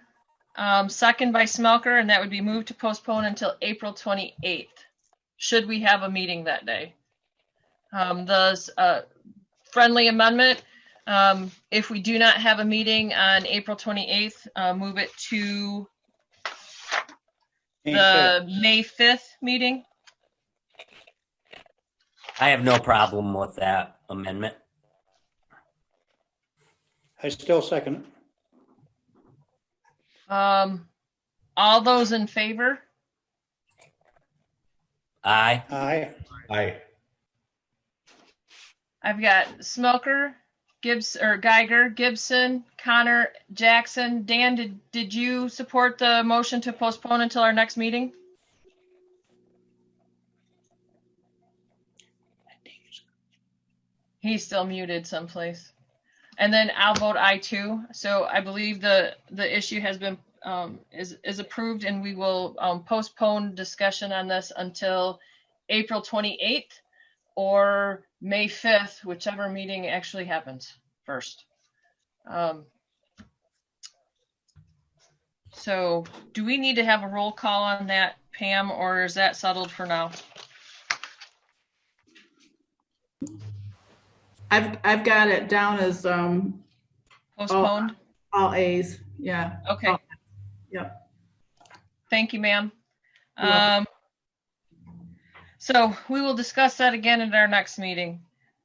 second by Smelker, and that would be moved to postpone until April 28th, should we have a meeting that day. The friendly amendment, if we do not have a meeting on April 28th, move it to the May 5th meeting. I have no problem with that amendment. I still second it. All those in favor? Aye. Aye. Aye. I've got Smelker, Geiger, Gibson, Connor, Jackson. Dan, did you support the motion to postpone until our next meeting? He's still muted someplace. And then I'll vote aye too. So I believe the issue has been is approved, and we will postpone discussion on this until April 28th or May 5th, whichever meeting actually happens first. So do we need to have a roll call on that, Pam, or is that settled for now? I've got it down as postponed. All A's. Yeah. Okay. Yep. Thank you, ma'am. So we will discuss that again at our next meeting.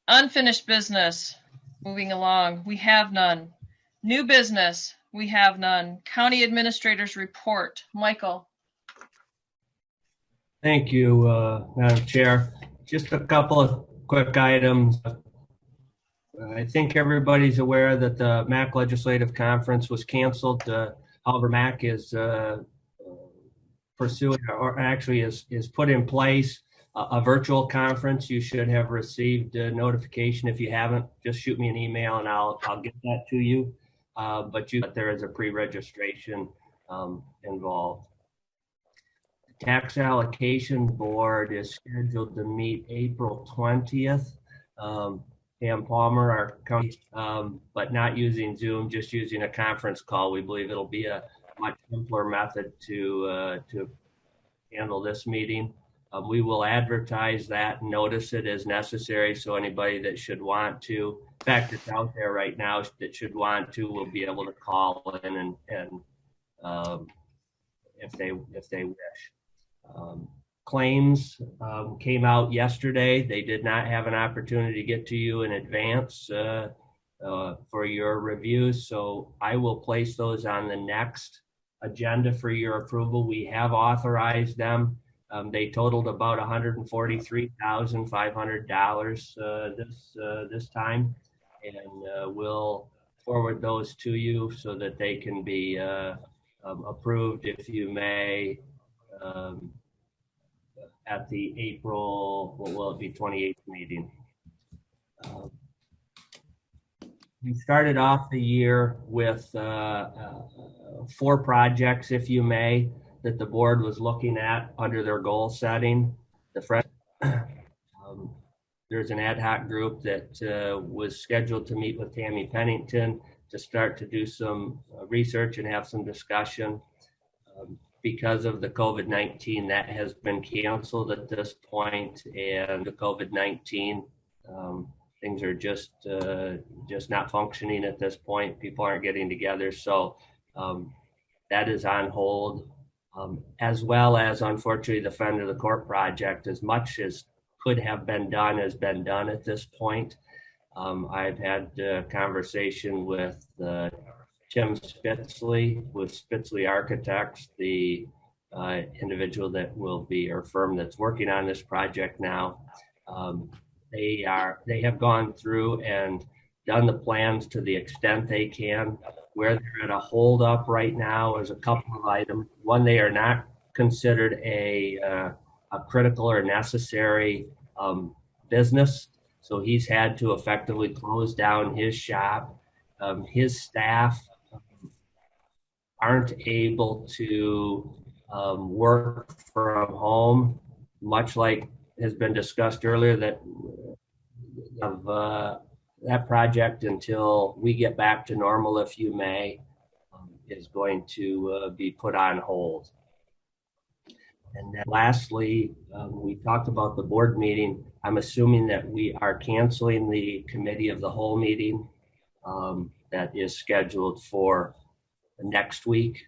Unfinished business. Moving along, we have none. New business. We have none. County Administrator's report. Michael. Thank you, Madam Chair. Just a couple of quick items. I think everybody's aware that the MAC Legislative Conference was canceled. However, MAC is pursuing, or actually is put in place, a virtual conference. You should have received a notification. If you haven't, just shoot me an email and I'll get that to you. But there is a pre-registration involved. The Tax Allocation Board is scheduled to meet April 20th. Pam Palmer, our county, but not using Zoom, just using a conference call. We believe it'll be a much simpler method to handle this meeting. We will advertise that, notice it as necessary, so anybody that should want to, in fact, it's out there right now, that should want to, will be able to call in and if they wish. Claims came out yesterday. They did not have an opportunity to get to you in advance for your reviews, so I will place those on the next agenda for your approval. We have authorized them. They totaled about $143,500 this time, and we'll forward those to you so that they can be approved, if you may, at the April, what will it be, 28th meeting. We started off the year with 4 projects, if you may, that the board was looking at under their goal setting. There's an ad hoc group that was scheduled to meet with Tammy Pennington. to start to do some research and have some discussion. Because of the COVID-19, that has been canceled at this point, and the COVID-19 things are just not functioning at this point. People aren't getting together, so that is on hold. As well as, unfortunately, the Friend of the Court project, as much as could have been done has been done at this point. I've had a conversation with Tim Spitzley with Spitzley Architects, the individual that will be, or firm that's working on this project now. They have gone through and done the plans to the extent they can. Where they're at a hold up right now is a couple of items. One, they are not considered a critical or necessary business. So he's had to effectively close down his shop. His staff aren't able to work from home, much like has been discussed earlier, that project, until we get back to normal, if you may, is going to be put on hold. And then lastly, we talked about the board meeting. I'm assuming that we are canceling the committee of the whole meeting that is scheduled for next week.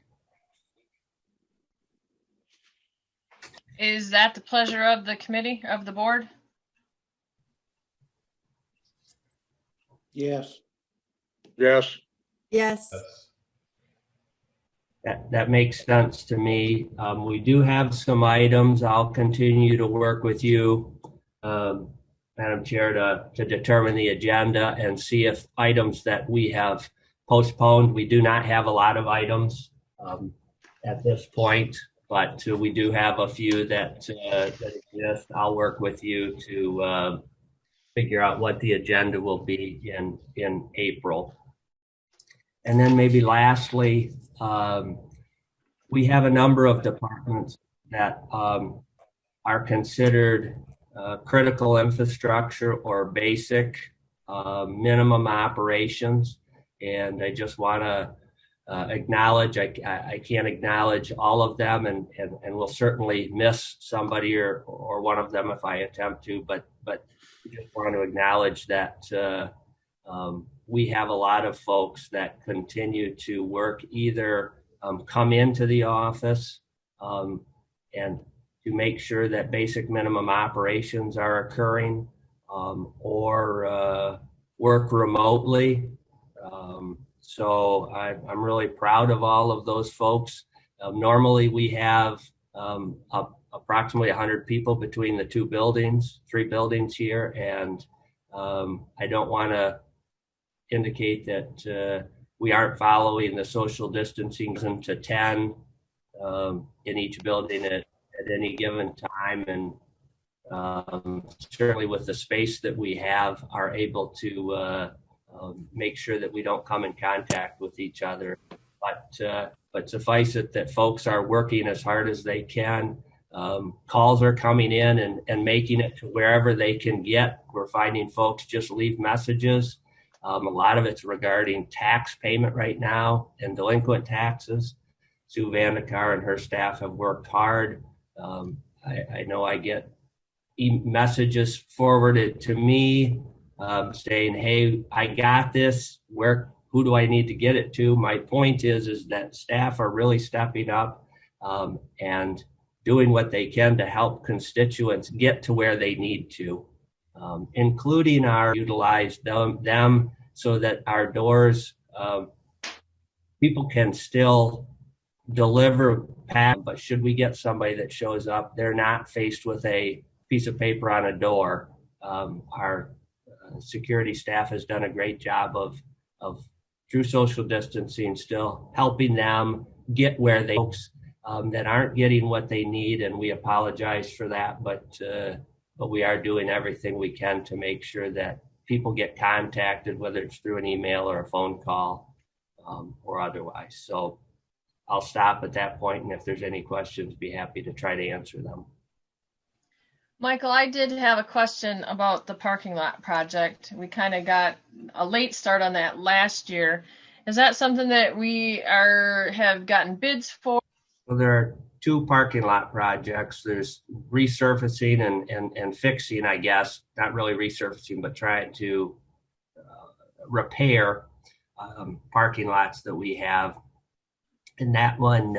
Is that the pleasure of the committee, of the board? Yes. Yes. Yes. That makes sense to me. We do have some items. I'll continue to work with you, Madam Chair, to determine the agenda and see if items that we have postponed. We do not have a lot of items at this point, but we do have a few that exist. I'll work with you to figure out what the agenda will be in April. And then maybe lastly, we have a number of departments that are considered critical infrastructure or basic minimum operations. And I just want to acknowledge, I can't acknowledge all of them, and will certainly miss somebody or one of them if I attempt to, but just want to acknowledge that we have a lot of folks that continue to work, either come into the office and to make sure that basic minimum operations are occurring, or work remotely. So I'm really proud of all of those folks. Normally we have approximately 100 people between the three buildings here, and I don't want to indicate that we aren't following the social distancing to 10 in each building at any given time, and certainly with the space that we have, are able to make sure that we don't come in contact with each other. But suffice it that folks are working as hard as they can. Calls are coming in and making it to wherever they can get. We're finding folks just leave messages. A lot of it's regarding tax payment right now and delinquent taxes. Sue Vandekar and her staff have worked hard. I know I get messages forwarded to me saying, hey, I got this. Who do I need to get it to? My point is that staff are really stepping up and doing what they can to help constituents get to where they need to, including utilize them so that our doors, people can still deliver pack, but should we get somebody that shows up, they're not faced with a piece of paper on a door. Our security staff has done a great job of through social distancing, still helping them get where they folks that aren't getting what they need, and we apologize for that, but we are doing everything we can to make sure that people get contacted, whether it's through an email or a phone call or otherwise. So I'll stop at that point, and if there's any questions, be happy to try to answer them. Michael, I did have a question about the parking lot project. We kind of got a late start on that last year, Is that something that we have gotten bids for? Well, there are two parking lot projects. There's resurfacing and fixing, I guess, not really resurfacing, but trying to repair parking lots that we have. And that one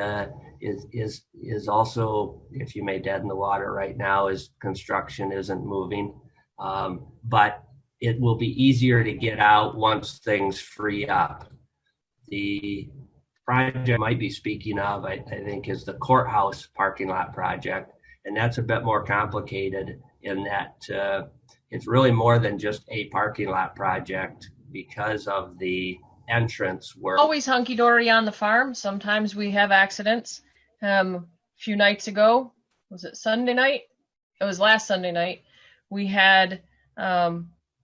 is also, if you may, dead in the water right now, as construction isn't moving. But it will be easier to get out once things free up. The project I might be speaking of, I think, is the courthouse parking lot project. And that's a bit more complicated in that it's really more than just a parking lot project because of the entrance work. Always hunky-dory on the farm. Sometimes we have accidents. A few nights ago, was it Sunday night? It was last Sunday night. We had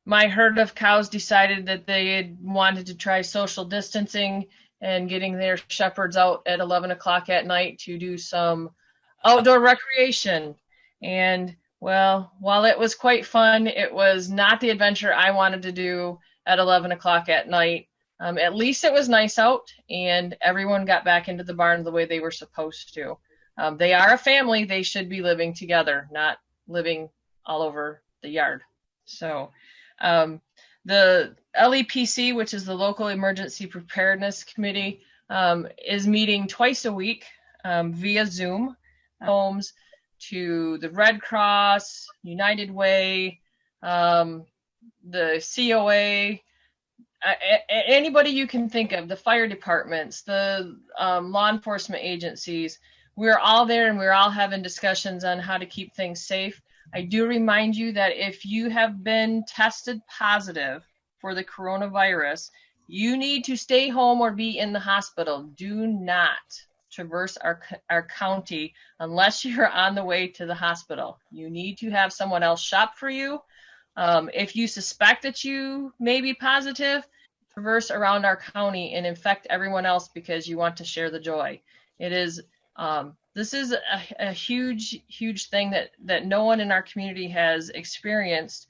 my herd of cows decided that they had wanted to try social distancing and getting their shepherds out at 11 o'clock at night to do some outdoor recreation. And well, while it was quite fun, it was not the adventure I wanted to do at 11 o'clock at night. At least it was nice out and everyone got back into the barn the way they were supposed to. They are a family. They should be living together, not living all over the yard. So the LEPC, which is the Local Emergency Preparedness Committee, is meeting twice a week via Zoom. Homes to the Red Cross, United Way, the COA, anybody you can think of, the fire departments, the law enforcement agencies. We're all there and we're all having discussions on how to keep things safe. I do remind you that if you have been tested positive for the coronavirus, you need to stay home or be in the hospital. Do not traverse our county unless you're on the way to the hospital. You need to have someone else shop for you. If you suspect that you may be positive, traverse around our county and infect everyone else because you want to share the joy. It is this is a huge, huge thing that no one in our community has experienced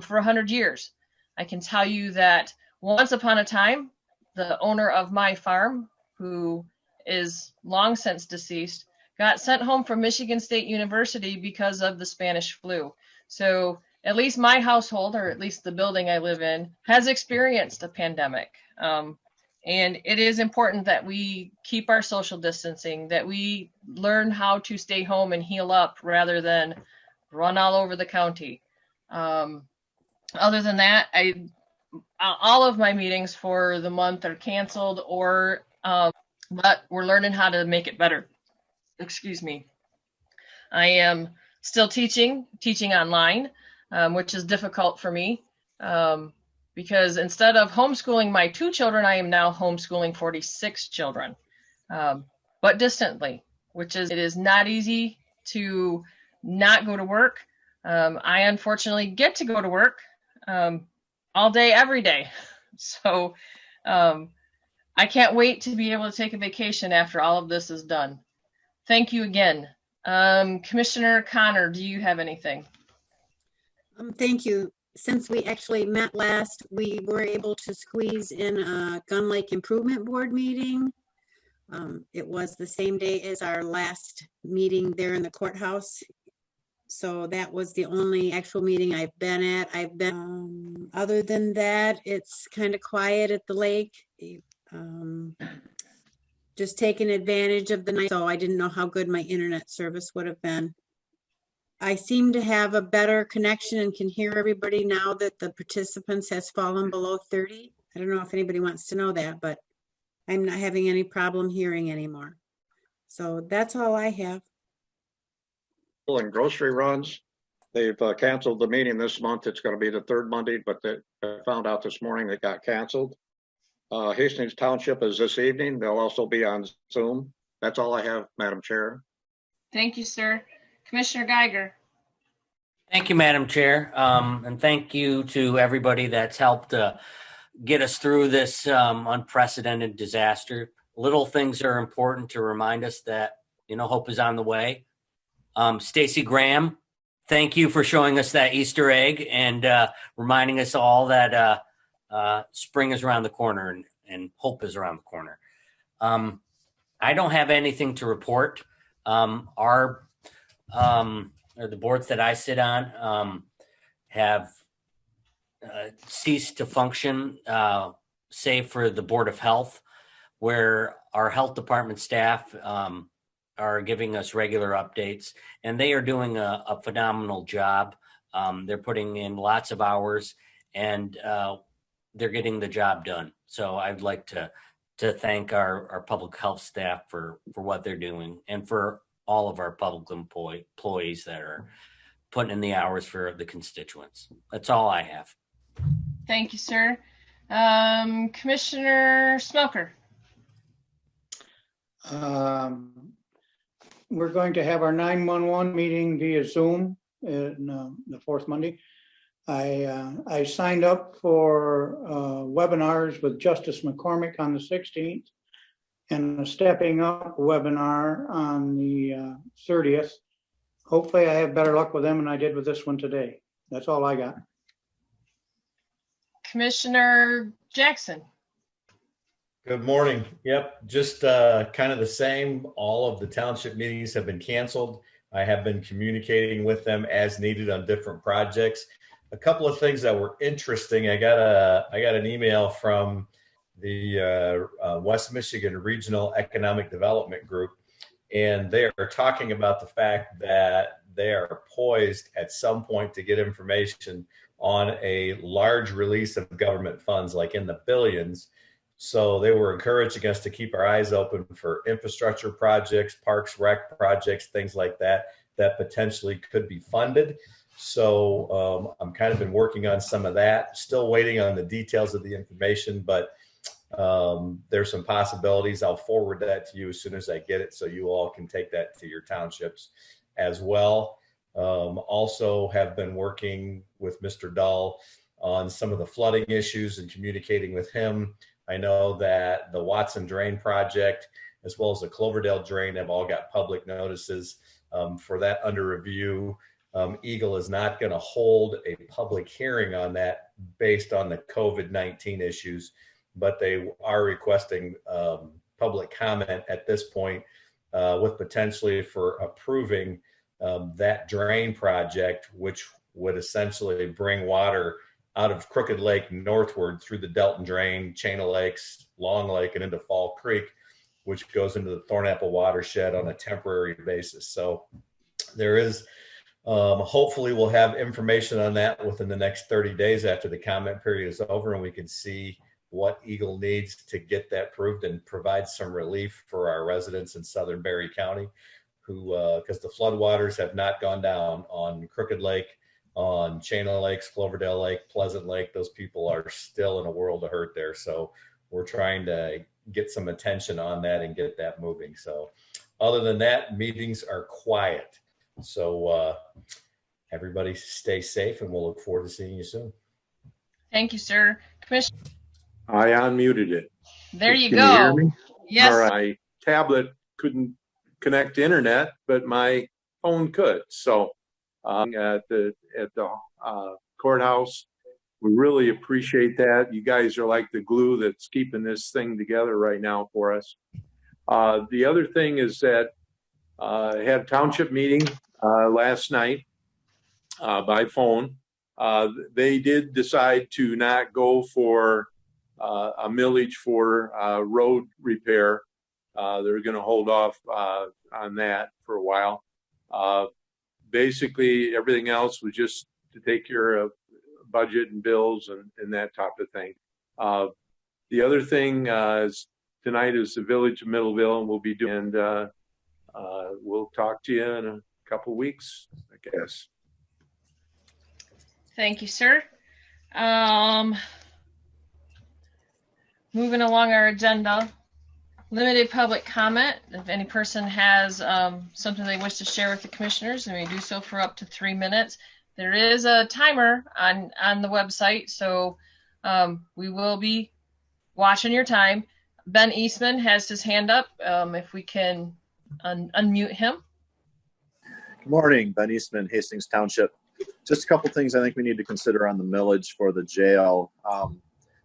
for 100 years. I can tell you that once upon a time, the owner of my farm, who is long since deceased, got sent home from Michigan State University because of the Spanish flu. So at least my household, or at least the building I live in, has experienced a pandemic. And it is important that we keep our social distancing, that we learn how to stay home and heal up rather than run all over the county. Other than that, all of my meetings for the month are canceled, but we're learning how to make it better. Excuse me. I am still teaching online, which is difficult for me. Because instead of homeschooling my 2 children, I am now homeschooling 46 children, but distantly, it is not easy to not go to work. I unfortunately get to go to work all day, every day. So I can't wait to be able to take a vacation after all of this is done. Thank you again. Commissioner Connor, do you have anything? Thank you. Since we actually met last, we were able to squeeze in a Gun Lake Improvement Board meeting. It was the same day as our last meeting there in the courthouse. So that was the only actual meeting I've been at. Other than that, it's kind of quiet at the lake. Just taking advantage of the night. So I didn't know how good my internet service would have been. I seem to have a better connection and can hear everybody now that the participants has fallen below 30. I don't know if anybody wants to know that, but I'm not having any problem hearing anymore. So that's all I have. And grocery runs, they've canceled the meeting this month. It's going to be the 3rd Monday, but they found out this morning it got canceled. Hastings Township is this evening. They'll also be on Zoom. That's all I have, Madam Chair. Thank you, sir. Commissioner Geiger. Thank you, Madam Chair. And thank you to everybody that's helped get us through this unprecedented disaster. Little things are important to remind us that, hope is on the way. Stacy Graham, thank you for showing us that Easter egg and reminding us all that spring is around the corner. and hope is around the corner. I don't have anything to report. The boards that I sit on have ceased to function, save for the Board of Health, where our health department staff are giving us regular updates, and they are doing a phenomenal job. They're putting in lots of hours, and they're getting the job done. So I'd like to thank our public health staff for what they're doing, and for all of our public employees that are putting in the hours for the constituents. That's all I have. Thank you, sir. Commissioner Smoker. We're going to have our 911 meeting via Zoom in the fourth Monday. I signed up for webinars with Justice McCormick on the 16th and a Stepping Up webinar on the 30th. Hopefully I have better luck with them than I did with this one today. That's all I got. Commissioner Jackson. Good morning. Yep, just kind of the same. All of the township meetings have been canceled. I have been communicating with them as needed on different projects. A couple of things that were interesting. I got an email from the West Michigan Regional Economic Development Group, and they are talking about the fact that they are poised at some point to get information on a large release of government funds, like in the billions. So they were encouraging us to keep our eyes open for infrastructure projects, parks, rec projects, things like that, that potentially could be funded. So I'm kind of been working on some of that, still waiting on the details of the information, but there's some possibilities. I'll forward that to you as soon as I get it, so you all can take that to your townships as well. Also have been working with Mr. Dahl on some of the flooding issues and communicating with him. I know that the Watson Drain project, as well as the Cloverdale Drain, have all got public notices for that under review. Eagle is not going to hold a public hearing on that based on the COVID-19 issues, but they are requesting public comment at this point with potentially for approving that drain project, which would essentially bring water out of Crooked Lake northward through the Delton Drain, Chain of Lakes, Long Lake, and into Fall Creek, which goes into the Thornapple watershed on a temporary basis. So there is, hopefully we'll have information on that within the next 30 days after the comment period is over, and we can see what Eagle needs to get that approved and provide some relief for our residents in southern Berry County, who, because the floodwaters have not gone down on Crooked Lake, on Chain of Lakes, Cloverdale Lake, Pleasant Lake. Those people are still in a world of hurt there. So we're trying to get some attention on that and get that moving. So other than that, meetings are quiet. So everybody stay safe, and we'll look forward to seeing you soon. Thank you, sir. Commissioner. I unmuted it. There you Can go. you hear me? Yes. All right. My tablet couldn't connect to internet, but my phone could. So at the courthouse, we really appreciate that. You guys are like the glue that's keeping this thing together right now for us. The other thing is that I had a township meeting last night by phone. They did decide to not go for a millage for road repair. They're going to hold off on that for a while. Basically, everything else was just to take care of budget and bills and that type of thing. The other thing is tonight is the Village of Middleville, and we'll be doing, and we'll talk to you in a couple weeks, I guess. Thank you, sir. Moving along our agenda, limited public comment. If any person has something they wish to share with the commissioners, they may do so for up to 3 minutes. There is a timer on the website, so we will be watching your time. Ben Eastman has his hand up. If we can unmute him. Good morning, Ben Eastman, Hastings Township. Just a couple things I think we need to consider on the millage for the jail.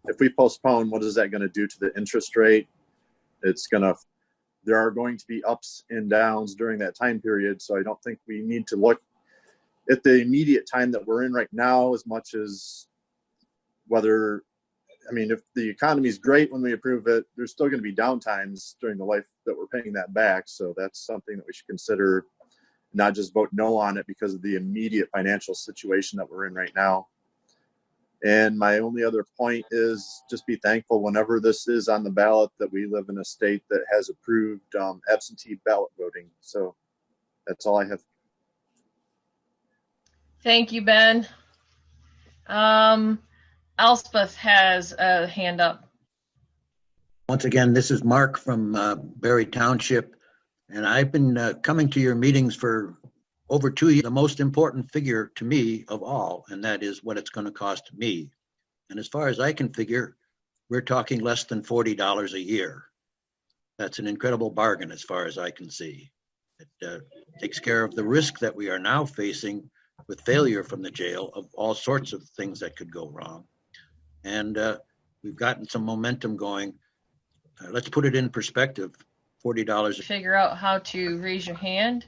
if we postpone, what is that going to do to the interest rate? There are going to be ups and downs during that time period. So I don't think we need to look at the immediate time that we're in right now as much as whether, I mean, if the economy is great when we approve it, there's still going to be downtimes during the life that we're paying that back. So that's something that we should consider, not just vote no on it because of the immediate financial situation that we're in right now. And my only other point is just be thankful whenever this is on the ballot that we live in a state that has approved absentee ballot voting. So that's all I have. Thank you, Ben. Elspeth has a hand up. Once again, this is Mark from Berry Township, and I've been coming to your meetings for over 2 years. The most important figure to me of all, and that is what it's going to cost me. And as far as I can figure, we're talking less than $40 a year. That's an incredible bargain as far as I can see. It takes care of the risk that we are now facing with failure from the jail of all sorts of things that could go wrong. And we've gotten some momentum going. Let's put it in perspective, $40. Figure out how to raise your hand.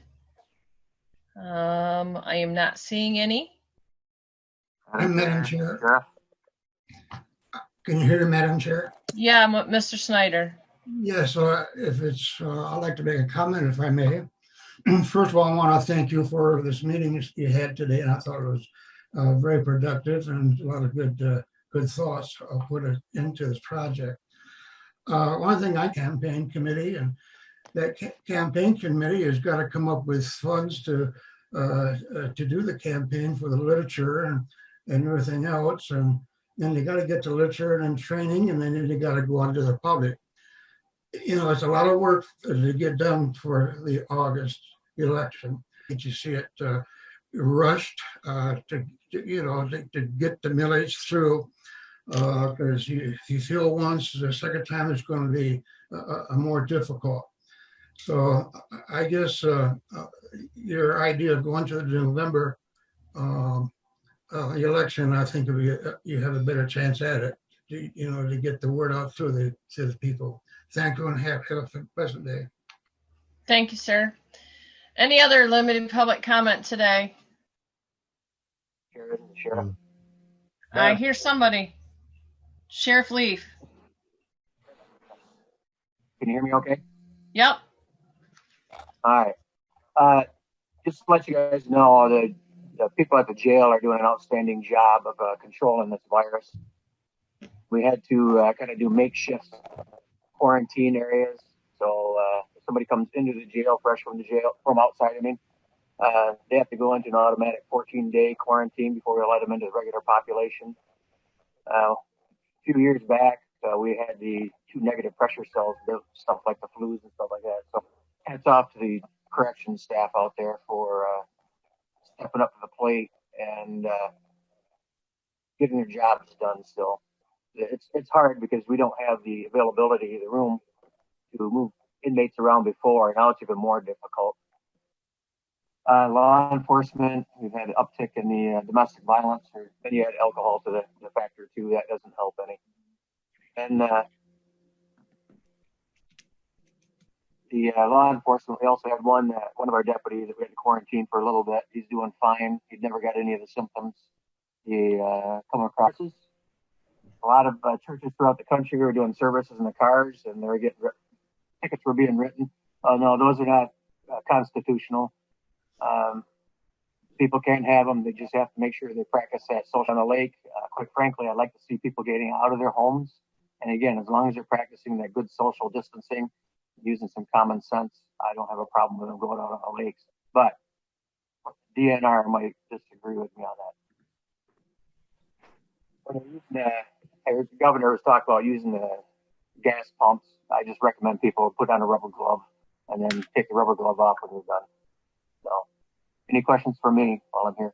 I am not seeing any. Madam Chair. Can you hear me, Madam Chair? Yeah, Mr. Snyder. Yes, if it's, I'd like to make a comment if I may. First of all, I want to thank you for this meeting you had today, and I thought it was very productive and a lot of good thoughts put into this project. One thing, campaign committee, and that campaign committee has got to come up with funds to do the campaign for the literature and everything else, and then they got to get the literature and then training, and then they got to go on to the public. You know, it's a lot of work to get done for the August election. Did you see it rushed to get the millage through? Because if you feel once, the second time it's going to be more difficult. So I guess your idea of going to the November election, I think you have a better chance at it. To get the word out to the people. Thank you and have a pleasant day. Thank you, sir. Any other limited public comment today? Sheriff. I hear somebody. Sheriff Leaf. Can you hear me okay? Yep. All right. Just to let you guys know, the people at the jail are doing an outstanding job of controlling this virus. We had to kind of do makeshift quarantine areas. So if somebody comes into the jail, fresh from the jail, from outside, they have to go into an automatic 14-day quarantine before we let them into the regular population. A few years back, we had the 2 negative pressure cells, stuff like the flus and stuff like that. So hats off to the corrections staff out there for stepping up to the plate and getting their jobs done still. It's hard because we don't have the availability of the room to move inmates around before. Now it's even more difficult. Law enforcement, we've had an uptick in the domestic violence, or then you add alcohol to the factor too. That doesn't help any. And the law enforcement, we also had one of our deputies that we had to quarantine for a little bit. He's doing fine. He'd never got any of the symptoms. He come across a lot of churches throughout the country were doing services in the cars, and they were getting tickets were being written. No, those are not constitutional. People can't have them. They just have to make sure they practice that social on the lake. Quite frankly, I'd like to see people getting out of their homes. And again, as long as they're practicing that good social distancing, using some common sense, I don't have a problem with them going out on the lakes. But DNR might disagree with me on that. The governor was talking about using the gas pumps. I just recommend people put on a rubber glove and then take the rubber glove off when you're done. So, any questions for me while I'm here?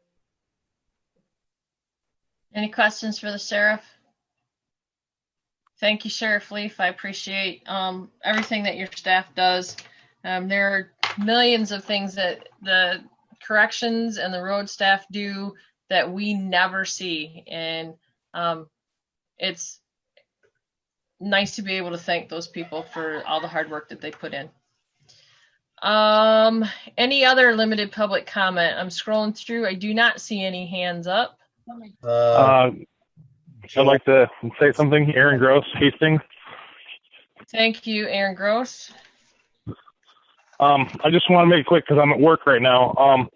Any questions for the sheriff? Thank you, Sheriff Leaf. I appreciate everything that your staff does. There are millions of things that the corrections and the road staff do that we never see, and it's nice to be able to thank those people for all the hard work that they put in. Any other limited public comment? I'm scrolling through. I do not see any hands up. I'd like to say something. Aaron Gross, Hastings. Thank you, Aaron Gross. I just want to make it quick because I'm at work right now.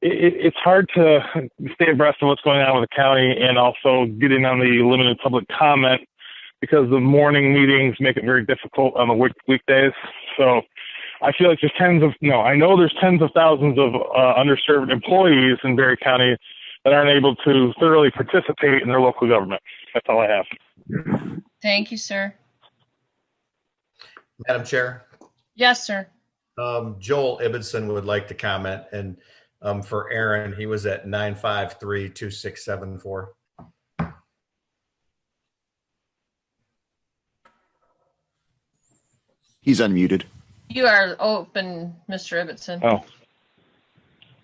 It's hard to stay abreast of what's going on with the county and also getting on the limited public comment because the morning meetings make it very difficult on the weekdays. So I feel like I know there's tens of thousands of underserved employees in Berry County that aren't able to thoroughly participate in their local government. That's all I have. Thank you, sir. Madam Chair, Yes, sir. Joel Ibbotson would like to comment, and for Aaron, he was at 953-2674. He's unmuted. You are open, Mr. Ibbotson. Oh.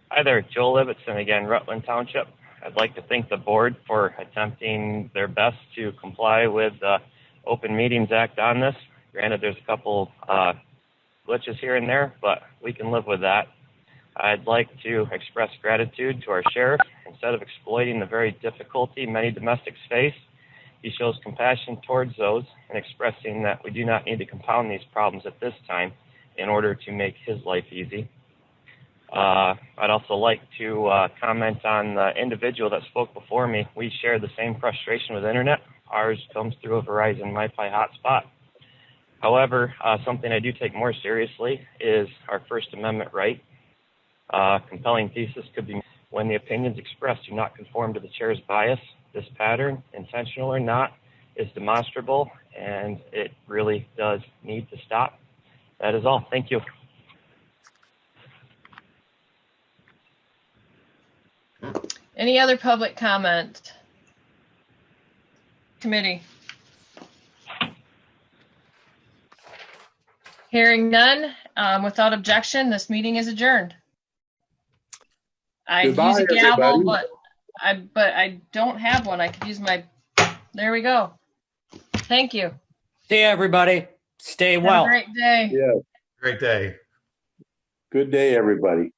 Hi there, Joel Ibbotson again, Rutland Township. I'd like to thank the board for attempting their best to comply with the Open Meetings Act on this. Granted, there's a couple glitches here and there, but we can live with that. I'd like to express gratitude to our sheriff. Instead of exploiting the very difficulty many domestics face, he shows compassion towards those and expressing that we do not need to compound these problems at this time in order to make his life easy. I'd also like to comment on the individual that spoke before me. We share the same frustration with internet. Ours comes through a Verizon MiFi hotspot. However, something I do take more seriously is our First Amendment right. Compelling thesis could be when the opinions expressed do not conform to the chair's bias. This pattern, intentional or not, is demonstrable, and it really does need to stop. That is all. Thank you. Any other public comment? Committee. Hearing none, without objection, this meeting is adjourned. I Goodbye, use a gavel, everybody. but I don't have one. I could use my. There we go. Thank you. See you, everybody. Stay Have well. a great day. Yeah. Great day. Good day, everybody.